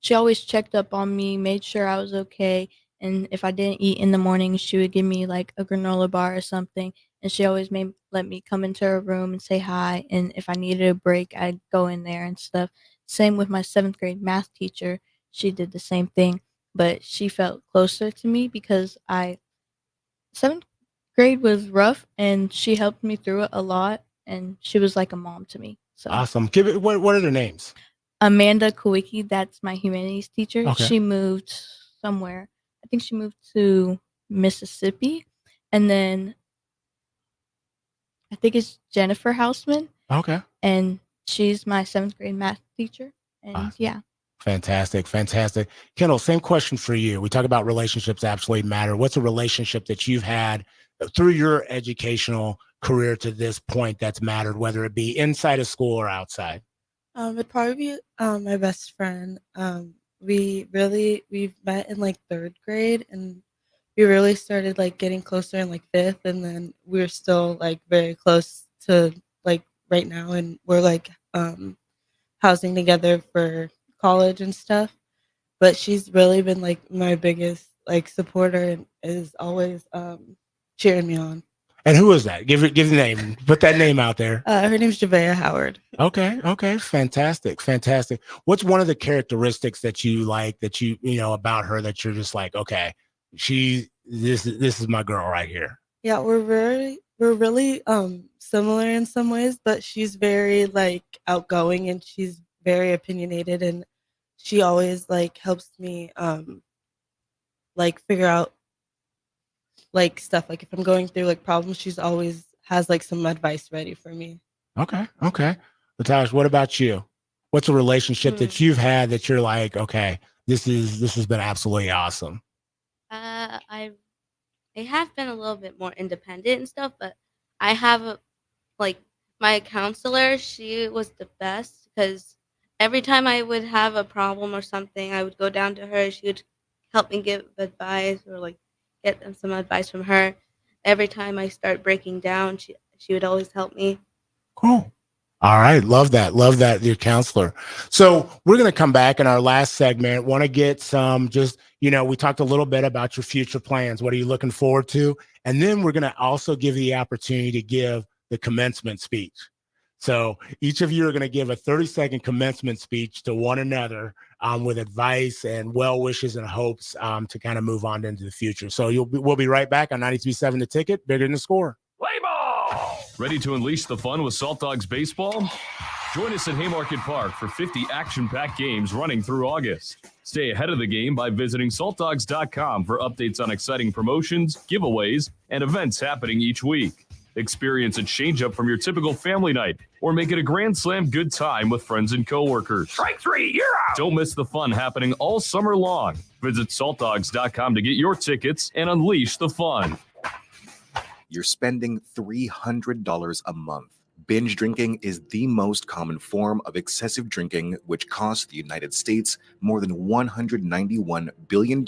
[SPEAKER 16] she always checked up on me, made sure I was okay, and if I didn't eat in the morning, she would give me like a granola bar or something, and she always let me come into her room and say hi, and if I needed a break, I'd go in there and stuff. Same with my 7th grade math teacher, she did the same thing, but she felt closer to me because 7th grade was rough, and she helped me through it a lot, and she was like a mom to me. So
[SPEAKER 2] Awesome. Give it. What are their names?
[SPEAKER 16] Amanda Kowicki, that's my humanities teacher.
[SPEAKER 2] Okay.
[SPEAKER 16] She moved somewhere. I think she moved to Mississippi, and then I think it's Jennifer Hausman,
[SPEAKER 2] Okay.
[SPEAKER 16] and she's my 7th grade math teacher. And
[SPEAKER 2] Awesome.
[SPEAKER 16] yeah.
[SPEAKER 2] Fantastic. Fantastic. Kendall, same question for you. We talk about relationships absolutely matter. What's a relationship that you've had through your educational career to this point that's mattered, whether it be inside of school or outside?
[SPEAKER 17] It'd probably be my best friend. We've met in like 3rd grade, and we really started like getting closer in like 5th, and then we're still like very close to like right now, and we're like housing together for college and stuff. But she's really been like my biggest like supporter and is always cheering me on.
[SPEAKER 2] And who is that? Give the name. Put that name out there.
[SPEAKER 17] Her name's Javea Howard.
[SPEAKER 2] Okay. Fantastic. What's one of the characteristics that you like that you know about her that you're just like, okay, this is my girl right here?
[SPEAKER 17] Yeah, we're really similar in some ways, but she's very like outgoing and she's very opinionated, and she always like helps me like figure out like stuff. Like if I'm going through like problems, she's always has like some advice ready for me.
[SPEAKER 2] Okay. Latasha, what about you? What's a relationship that you've had that you're like, okay, this has been absolutely awesome?
[SPEAKER 18] I have been a little bit more independent and stuff, but I have like my counselor. She was the best because every time I would have a problem or something, I would go down to her. She would help me give advice or like get some advice from her. Every time I start breaking down, she would always help me.
[SPEAKER 2] Cool. All right. Love that, your counselor. So we're going to come back in our last segment. Want to get some we talked a little bit about your future plans. What are you looking forward to? And then we're going to also give you the opportunity to give the commencement speech. So each of you are going to give a 30-second commencement speech to one another with advice and well wishes and hopes to kind of move on into the future. So we'll be right back on 93.7 The Ticket, Bigger Than the Score.
[SPEAKER 4] Play ball! Ready to unleash the fun with Salt Dogs Baseball? Join us at Haymarket Park for 50 action-packed games running through August. Stay ahead of the game by visiting saltdogs.com for updates on exciting promotions, giveaways, and events happening each week. Experience a change-up from your typical family night, or make it a Grand Slam good time with friends and coworkers.
[SPEAKER 5] Strike three, you're out!
[SPEAKER 4] Don't miss the fun happening all summer long. Visit saltdogs.com to get your tickets and unleash the fun.
[SPEAKER 5] you're spending $300 a month. Binge drinking is the most common form of excessive drinking, which costs the United States more than $191 billion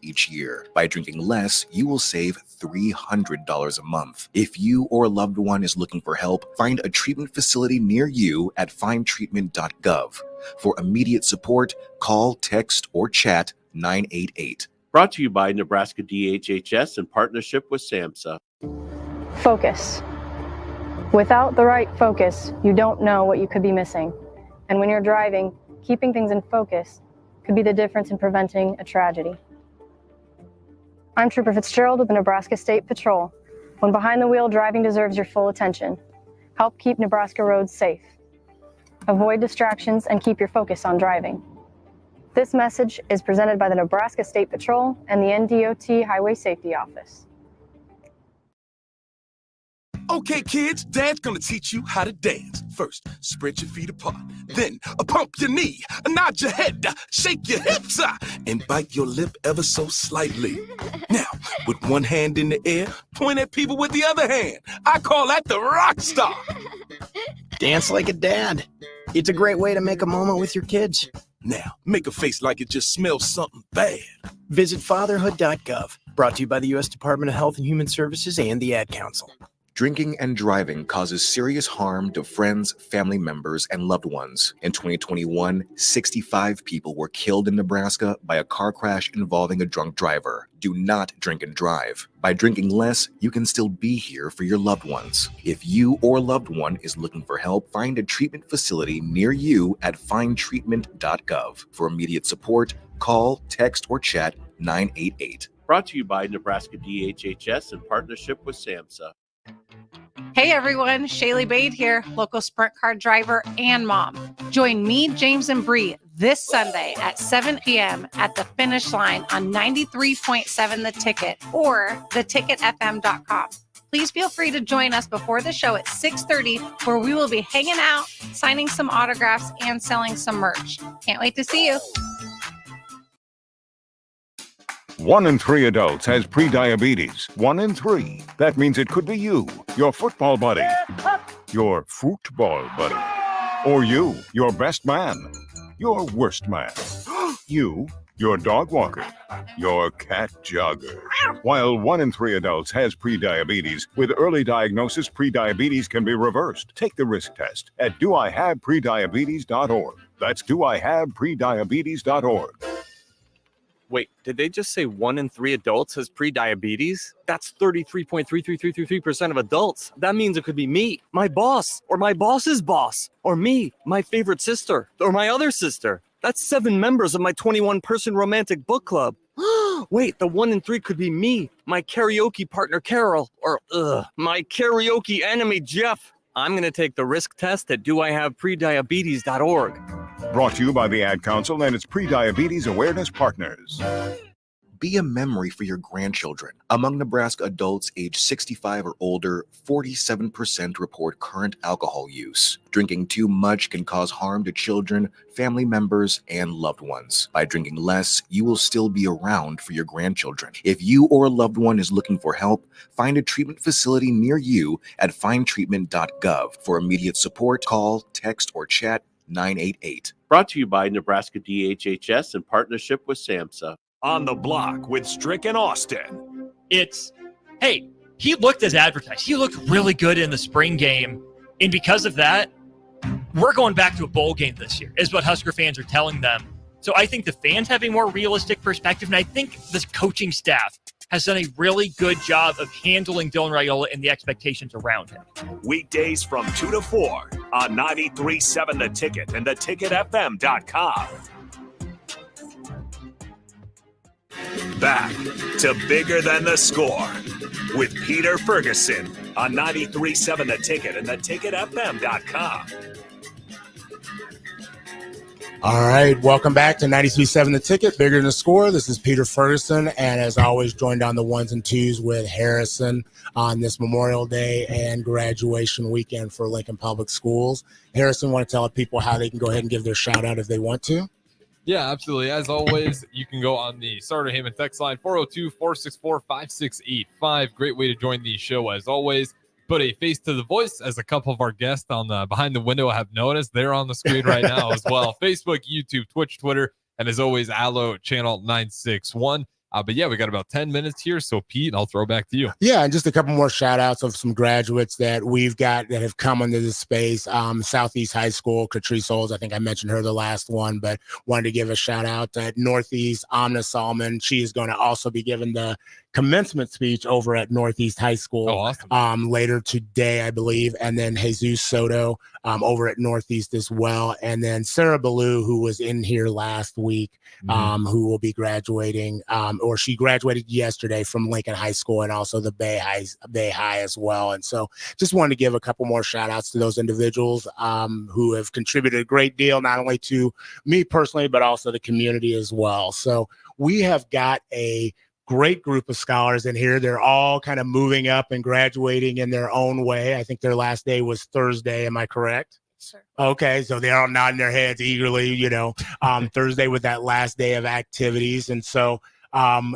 [SPEAKER 5] each year. By drinking less, you will save $300 a month. If you or a loved one is looking for help, find a treatment facility near you at findtreatment.gov. For immediate support, call, text, or chat 988.
[SPEAKER 6] Brought to you by Nebraska DHHS in partnership with SAMHSA.
[SPEAKER 7] Focus. Without the right focus, you don't know what you could be missing. And when you're driving, keeping things in focus could be the difference in preventing a tragedy. I'm Trooper Fitzgerald with the Nebraska State Patrol. When behind the wheel, driving deserves your full attention. Help keep Nebraska roads safe. Avoid distractions and keep your focus on driving. This message is presented by the Nebraska State Patrol and the NDOT Highway Safety Office.
[SPEAKER 8] Okay, kids, Dad's gonna teach you how to dance. First, spread your feet apart. Then, pump your knee, nod your head, shake your hips, and bite your lip ever so slightly. Now, with one hand in the air, point at people with the other hand. I call that the rock star.
[SPEAKER 9] Dance like a dad. It's a great way to make a moment with your kids.
[SPEAKER 8] Now, make a face like it just smells something bad.
[SPEAKER 9] Visit fatherhood.gov. Brought to you by the U.S. Department of Health and Human Services and the Ad Council.
[SPEAKER 5] Drinking and driving causes serious harm to friends, family members, and loved ones. In 2021, 65 people were killed in Nebraska by a car crash involving a drunk driver. Do not drink and drive. By drinking less, you can still be here for your loved ones. If you or a loved one is looking for help, find a treatment facility near you at findtreatment.gov. For immediate support, call, text, or chat 988.
[SPEAKER 6] Brought to you by Nebraska DHHS in partnership with SAMHSA.
[SPEAKER 10] Hey everyone, Shaylee Bade here, local sprint car driver and mom. Join me, James, and Bree this Sunday at 7 p.m. at the finish line on 93.7 The Ticket or theticketfm.com. Please feel free to join us before the show at 6:30, where we will be hanging out, signing some autographs, and selling some merch. Can't wait to see you.
[SPEAKER 12] 1 in 3 adults has prediabetes. 1 in 3. That means it could be you, your football buddy, your football buddy, or you, your best man, your worst man, you, your dog walker, your cat jogger. While 1 in 3 adults has prediabetes, with early diagnosis, prediabetes can be reversed. Take the risk test at doihaveprediabetes.org. That's doihaveprediabetes.org.
[SPEAKER 14] Wait, did they just say 1 in 3 adults has prediabetes? That's 33.33333% of adults. That means it could be me, my boss, or my boss's boss, or me, my favorite sister, or my other sister. That's 7 members of my 21-person romantic book club. Wait, the 1 in 3 could be me, my karaoke partner Carol, or my karaoke enemy Jeff. I'm going to take the risk test at doihaveprediabetes.org.
[SPEAKER 12] Brought to you by the Ad Council and its Prediabetes Awareness Partners.
[SPEAKER 5] Be a memory for your grandchildren. Among Nebraska adults age 65 or older, 47% report current alcohol use. Drinking too much can cause harm to children, family members, and loved ones. By drinking less, you will still be around for your grandchildren. If you or a loved one is looking for help, find a treatment facility near you at findtreatment.gov. For immediate support, call, text, or chat 988.
[SPEAKER 6] Brought to you by Nebraska DHHS in partnership with SAMHSA.
[SPEAKER 1] On the block with Strick and Austin.
[SPEAKER 3] It's, hey, he looked as advertised. He looked really good in the spring game. And because of that, we're going back to a bowl game this year, is what Husker fans are telling them. So I think the fans have a more realistic perspective, and I think this coaching staff has done a really good job of handling Dylan Raiola and the expectations around him.
[SPEAKER 1] Weekdays from 2 to 4 on 93.7 The Ticket and theticketfm.com. Back to Bigger Than the Score with Peter Ferguson on 93.7 The Ticket and theticketfm.com.
[SPEAKER 2] All right, welcome back to 93.7 The Ticket, Bigger Than the Score. This is Peter Ferguson, and as always, joined on the ones and twos with Harrison on this Memorial Day and graduation weekend for Lincoln Public Schools. Harrison, want to tell people how they can go ahead and give their shout out if they want to?
[SPEAKER 15] Yeah, absolutely. As always, you can go on the Starter Heyman text line 402-464-5685. Great way to join the show as always. Put a face to the voice, as a couple of our guests on the behind the window have noticed. They're on the screen right now as well. Facebook, YouTube, Twitch, Twitter, and as always, Allo channel 961. But yeah, we got about 10 minutes here. So Pete, I'll throw back to you.
[SPEAKER 2] Yeah, and just a couple more shout outs of some graduates that we've got that have come into this space. Southeast High School, Catrice Holes, I think I mentioned her the last one, but wanted to give a shout out at Northeast, Amna Salman. She is going to also be giving the commencement speech over at Northeast High School later today, I believe. And then Jesus Soto over at Northeast as well. And then Sarah Ballou, who was in here last week, who will be graduating, or she graduated yesterday from Lincoln High School and also the Bay High as well. And so just wanted to give a couple more shout outs to those individuals who have contributed a great deal, not only to me personally, but also the community as well. So we have got a great group of scholars in here. They're all kind of moving up and graduating in their own way. I think their last day was Thursday. Am I correct?
[SPEAKER 17] Sure.
[SPEAKER 2] Okay, so they're all nodding their heads eagerly, Thursday with that last day of activities. And so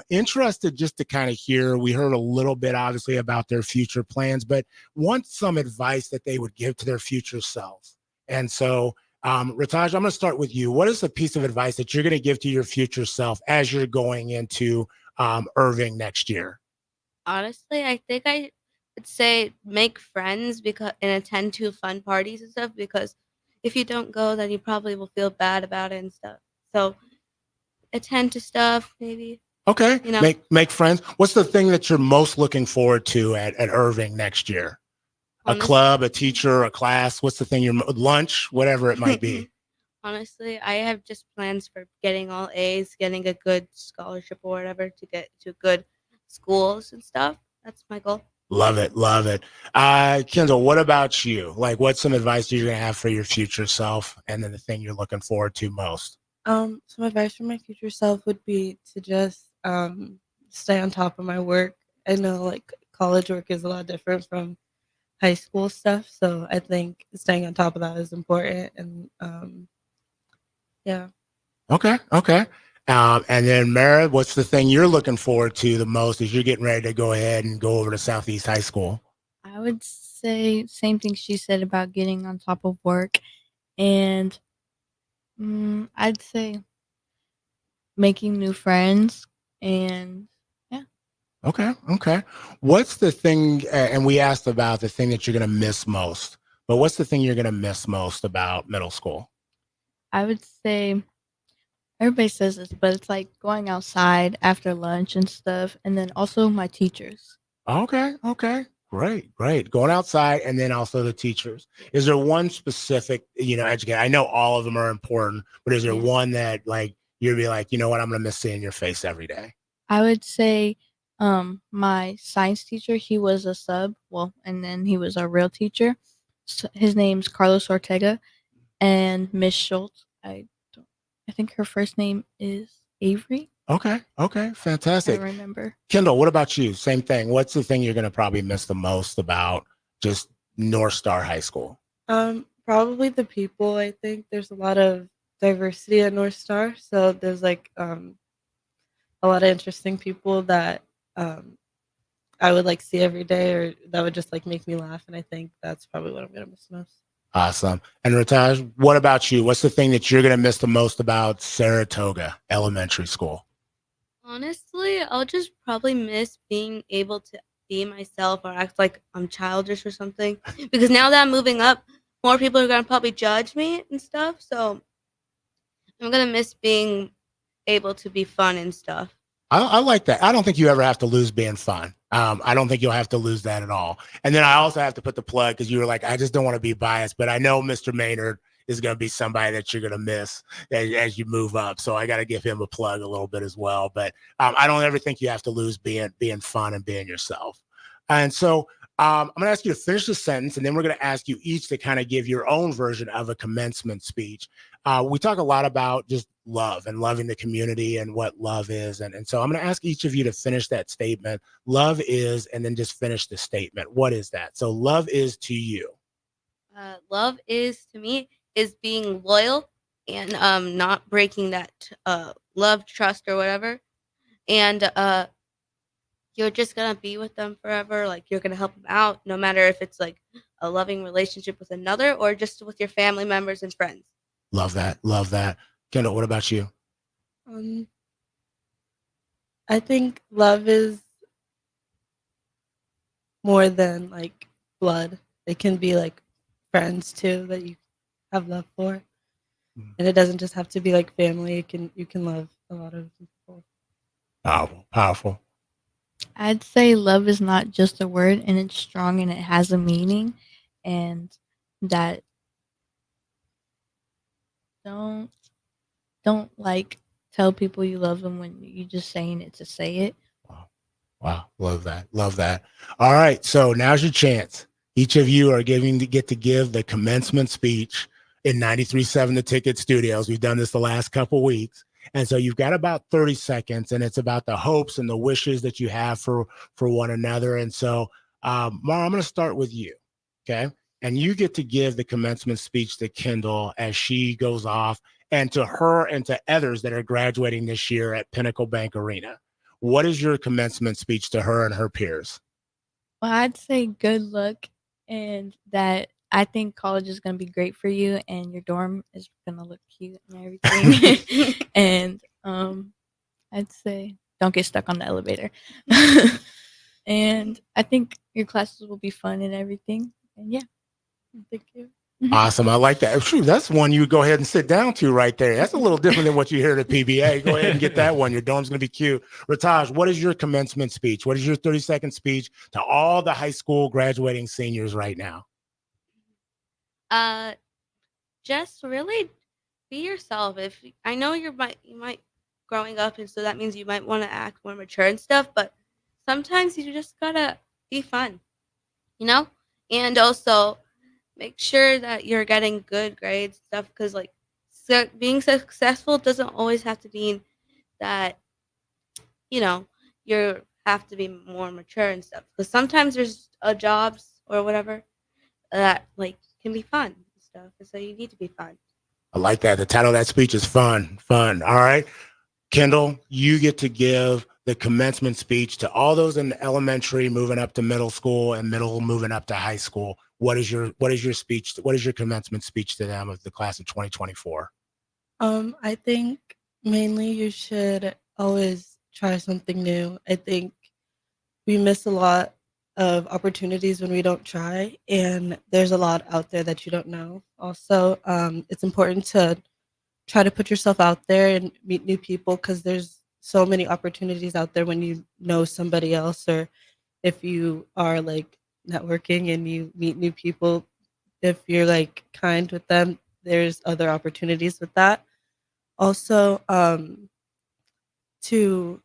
[SPEAKER 2] interested just to kind of hear, we heard a little bit obviously about their future plans, but want some advice that they would give to their future selves. And so Ritaj, I'm going to start with you. What is a piece of advice that you're going to give to your future self as you're going into Irving next year?
[SPEAKER 18] Honestly, I think I would say make friends and attend to fun parties and stuff, because if you don't go, then you probably will feel bad about it and stuff. So attend to stuff, maybe.
[SPEAKER 2] Okay. Make friends. What's the thing that you're most looking forward to at Irving next year?
[SPEAKER 18] Honestly,
[SPEAKER 2] a club, a teacher, a class? What's the thing lunch, whatever it might be?
[SPEAKER 18] Honestly, I have just plans for getting all A's, getting a good scholarship or whatever to get to good schools and stuff. That's my goal.
[SPEAKER 2] Love it. Love it. Kendall, what about you? Like, what's some advice you're going to have for your future self? And then the thing you're looking forward to most?
[SPEAKER 17] Some advice for my future self would be to just stay on top of my work. I know like college work is a lot different from high school stuff, so I think staying on top of that is important. And yeah.
[SPEAKER 2] Okay. And then Mara, what's the thing you're looking forward to the most as you're getting ready to go ahead and go over to Southeast High School?
[SPEAKER 16] I would say same thing she said about getting on top of work, and I'd say making new friends, and yeah.
[SPEAKER 2] Okay. What's the thing, and we asked about the thing that you're going to miss most, but what's the thing you're going to miss most about middle school?
[SPEAKER 16] I would say, everybody says this, but it's like going outside after lunch and stuff, and then also my teachers.
[SPEAKER 2] Okay. Great. Going outside, and then also the teachers. Is there one specific, educator? I know all of them are important, but is there one that like you'd be like, you know what, I'm going to miss seeing your face every day?
[SPEAKER 16] I would say my science teacher, he was a sub, and then he was our real teacher. So his name's Carlos Ortega. And Miss Schultz, I think her first name is Avery.
[SPEAKER 2] Okay, fantastic.
[SPEAKER 16] I remember.
[SPEAKER 2] Kendall, what about you? Same thing. What's the thing you're going to probably miss the most about just North Star High School?
[SPEAKER 17] Probably the people. I think there's a lot of diversity at North Star, so there's like a lot of interesting people that I would like see every day, or that would just like make me laugh. And I think that's probably what I'm going to miss most.
[SPEAKER 2] Awesome. And Ritaj, what about you? What's the thing that you're going to miss the most about Saratoga Elementary School?
[SPEAKER 18] Honestly, I'll just probably miss being able to be myself or act like I'm childish or something. Because now that I'm moving up, more people are going to probably judge me and stuff. So I'm going to miss being able to be fun and stuff.
[SPEAKER 2] I like that. I don't think you ever have to lose being fun. I don't think you'll have to lose that at all. And then I also have to put the plug, because you were like, I just don't want to be biased, but I know Mr. Maynard is going to be somebody that you're going to miss as you move up. So I got to give him a plug a little bit as well. But I don't ever think you have to lose being fun and being yourself. And so I'm going to ask you to finish the sentence, and then we're going to ask you each to kind of give your own version of a commencement speech. We talk a lot about just love and loving the community and what love is. And so I'm going to ask each of you to finish that statement. Love is, and then just finish the statement. What is that? So love is to you.
[SPEAKER 18] Love is to me is being loyal and not breaking that love, trust, or whatever. And you're just gonna be with them forever. Like you're gonna help them out, no matter if it's like a loving relationship with another or just with your family members and friends.
[SPEAKER 2] Love that. Love that. Kendall, what about you?
[SPEAKER 17] I think love is more than like blood. It can be like friends too that you have love for. And it doesn't just have to be like family. You can love a lot of people.
[SPEAKER 2] Powerful. Powerful.
[SPEAKER 16] I'd say love is not just a word, and it's strong and it has a meaning, and that don't like tell people you love them when you're just saying it to say it.
[SPEAKER 2] Wow. Love that. Love that. All right. So now's your chance. Each of you are get to give the commencement speech in 93.7 The Ticket Studios. We've done this the last couple weeks. And so you've got about 30 seconds, and it's about the hopes and the wishes that you have for one another. And so, Mara, I'm going to start with you. Okay. And you get to give the commencement speech to Kendall as she goes off, and to her and to others that are graduating this year at Pinnacle Bank Arena. What is your commencement speech to her and her peers?
[SPEAKER 16] Well, I'd say good luck, and that I think college is going to be great for you, and your dorm is going to look cute and everything. And I'd say don't get stuck on the elevator. And I think your classes will be fun and everything. And yeah, thank you.
[SPEAKER 2] Awesome. I like that. Shoot, that's one you go ahead and sit down to right there. That's a little different than what you hear at PBA. Go ahead and get that one. Your dorm's going to be cute. Rataj, what is your commencement speech? What is your 30-second speech to all the high school graduating seniors right now?
[SPEAKER 18] Just really be yourself. If I know you might growing up, and so that means you might want to act more mature and stuff, but sometimes you just gotta be fun, you know. And also make sure that you're getting good grades and stuff, because like being successful doesn't always have to mean that you have to be more mature and stuff, because sometimes there's jobs or whatever that like can be fun and stuff, and so you need to be fun.
[SPEAKER 2] I like that. The title of that speech is fun. All right. Kendall, you get to give the commencement speech to all those in elementary moving up to middle school and middle moving up to high school. What is your speech? What is your commencement speech to them of the class of 2024?
[SPEAKER 17] I think mainly you should always try something new. I think we miss a lot of opportunities when we don't try, and there's a lot out there that you don't know. Also, it's important to try to put yourself out there and meet new people, because there's so many opportunities out there when you know somebody else, or if you are like networking and you meet new people, if you're like kind with them, there's other opportunities with that. Also, to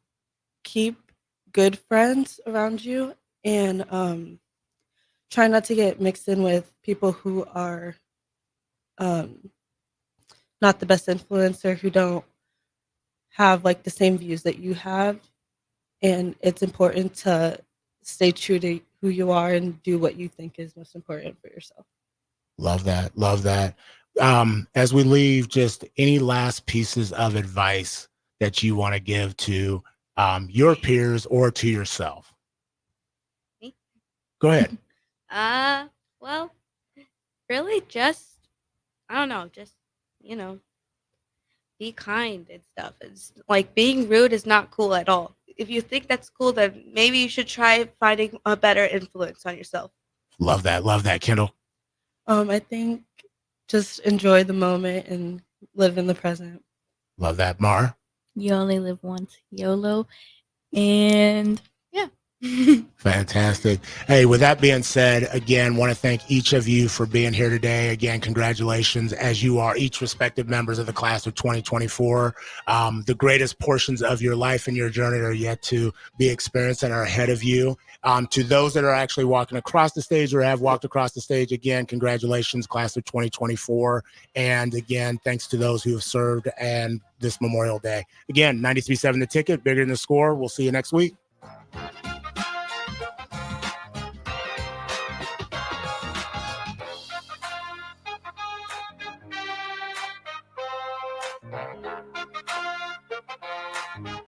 [SPEAKER 17] keep good friends around you, and try not to get mixed in with people who are not the best influencer, who don't have like the same views that you have. And it's important to stay true to who you are and do what you think is most important for yourself.
[SPEAKER 2] Love that. Love that. As we leave, just any last pieces of advice that you want to give to your peers or to yourself?
[SPEAKER 18] Me?
[SPEAKER 2] Go ahead.
[SPEAKER 18] Well, really just, I don't know, just, be kind and stuff. It's like being rude is not cool at all. If you think that's cool, then maybe you should try finding a better influence on yourself.
[SPEAKER 2] Love that. Love that, Kendall.
[SPEAKER 17] I think just enjoy the moment and live in the present.
[SPEAKER 2] Love that, Mar.
[SPEAKER 16] You only live once, YOLO. And yeah.
[SPEAKER 2] Fantastic. Hey, with that being said, again, want to thank each of you for being here today. Again, congratulations, as you are each respective members of the class of 2024. The greatest portions of your life and your journey are yet to be experienced and are ahead of you. To those that are actually walking across the stage or have walked across the stage, again, congratulations, class of 2024. And again, thanks to those who have served and this Memorial Day. Again, 93.7 The Ticket, bigger than the score. We'll see you next week.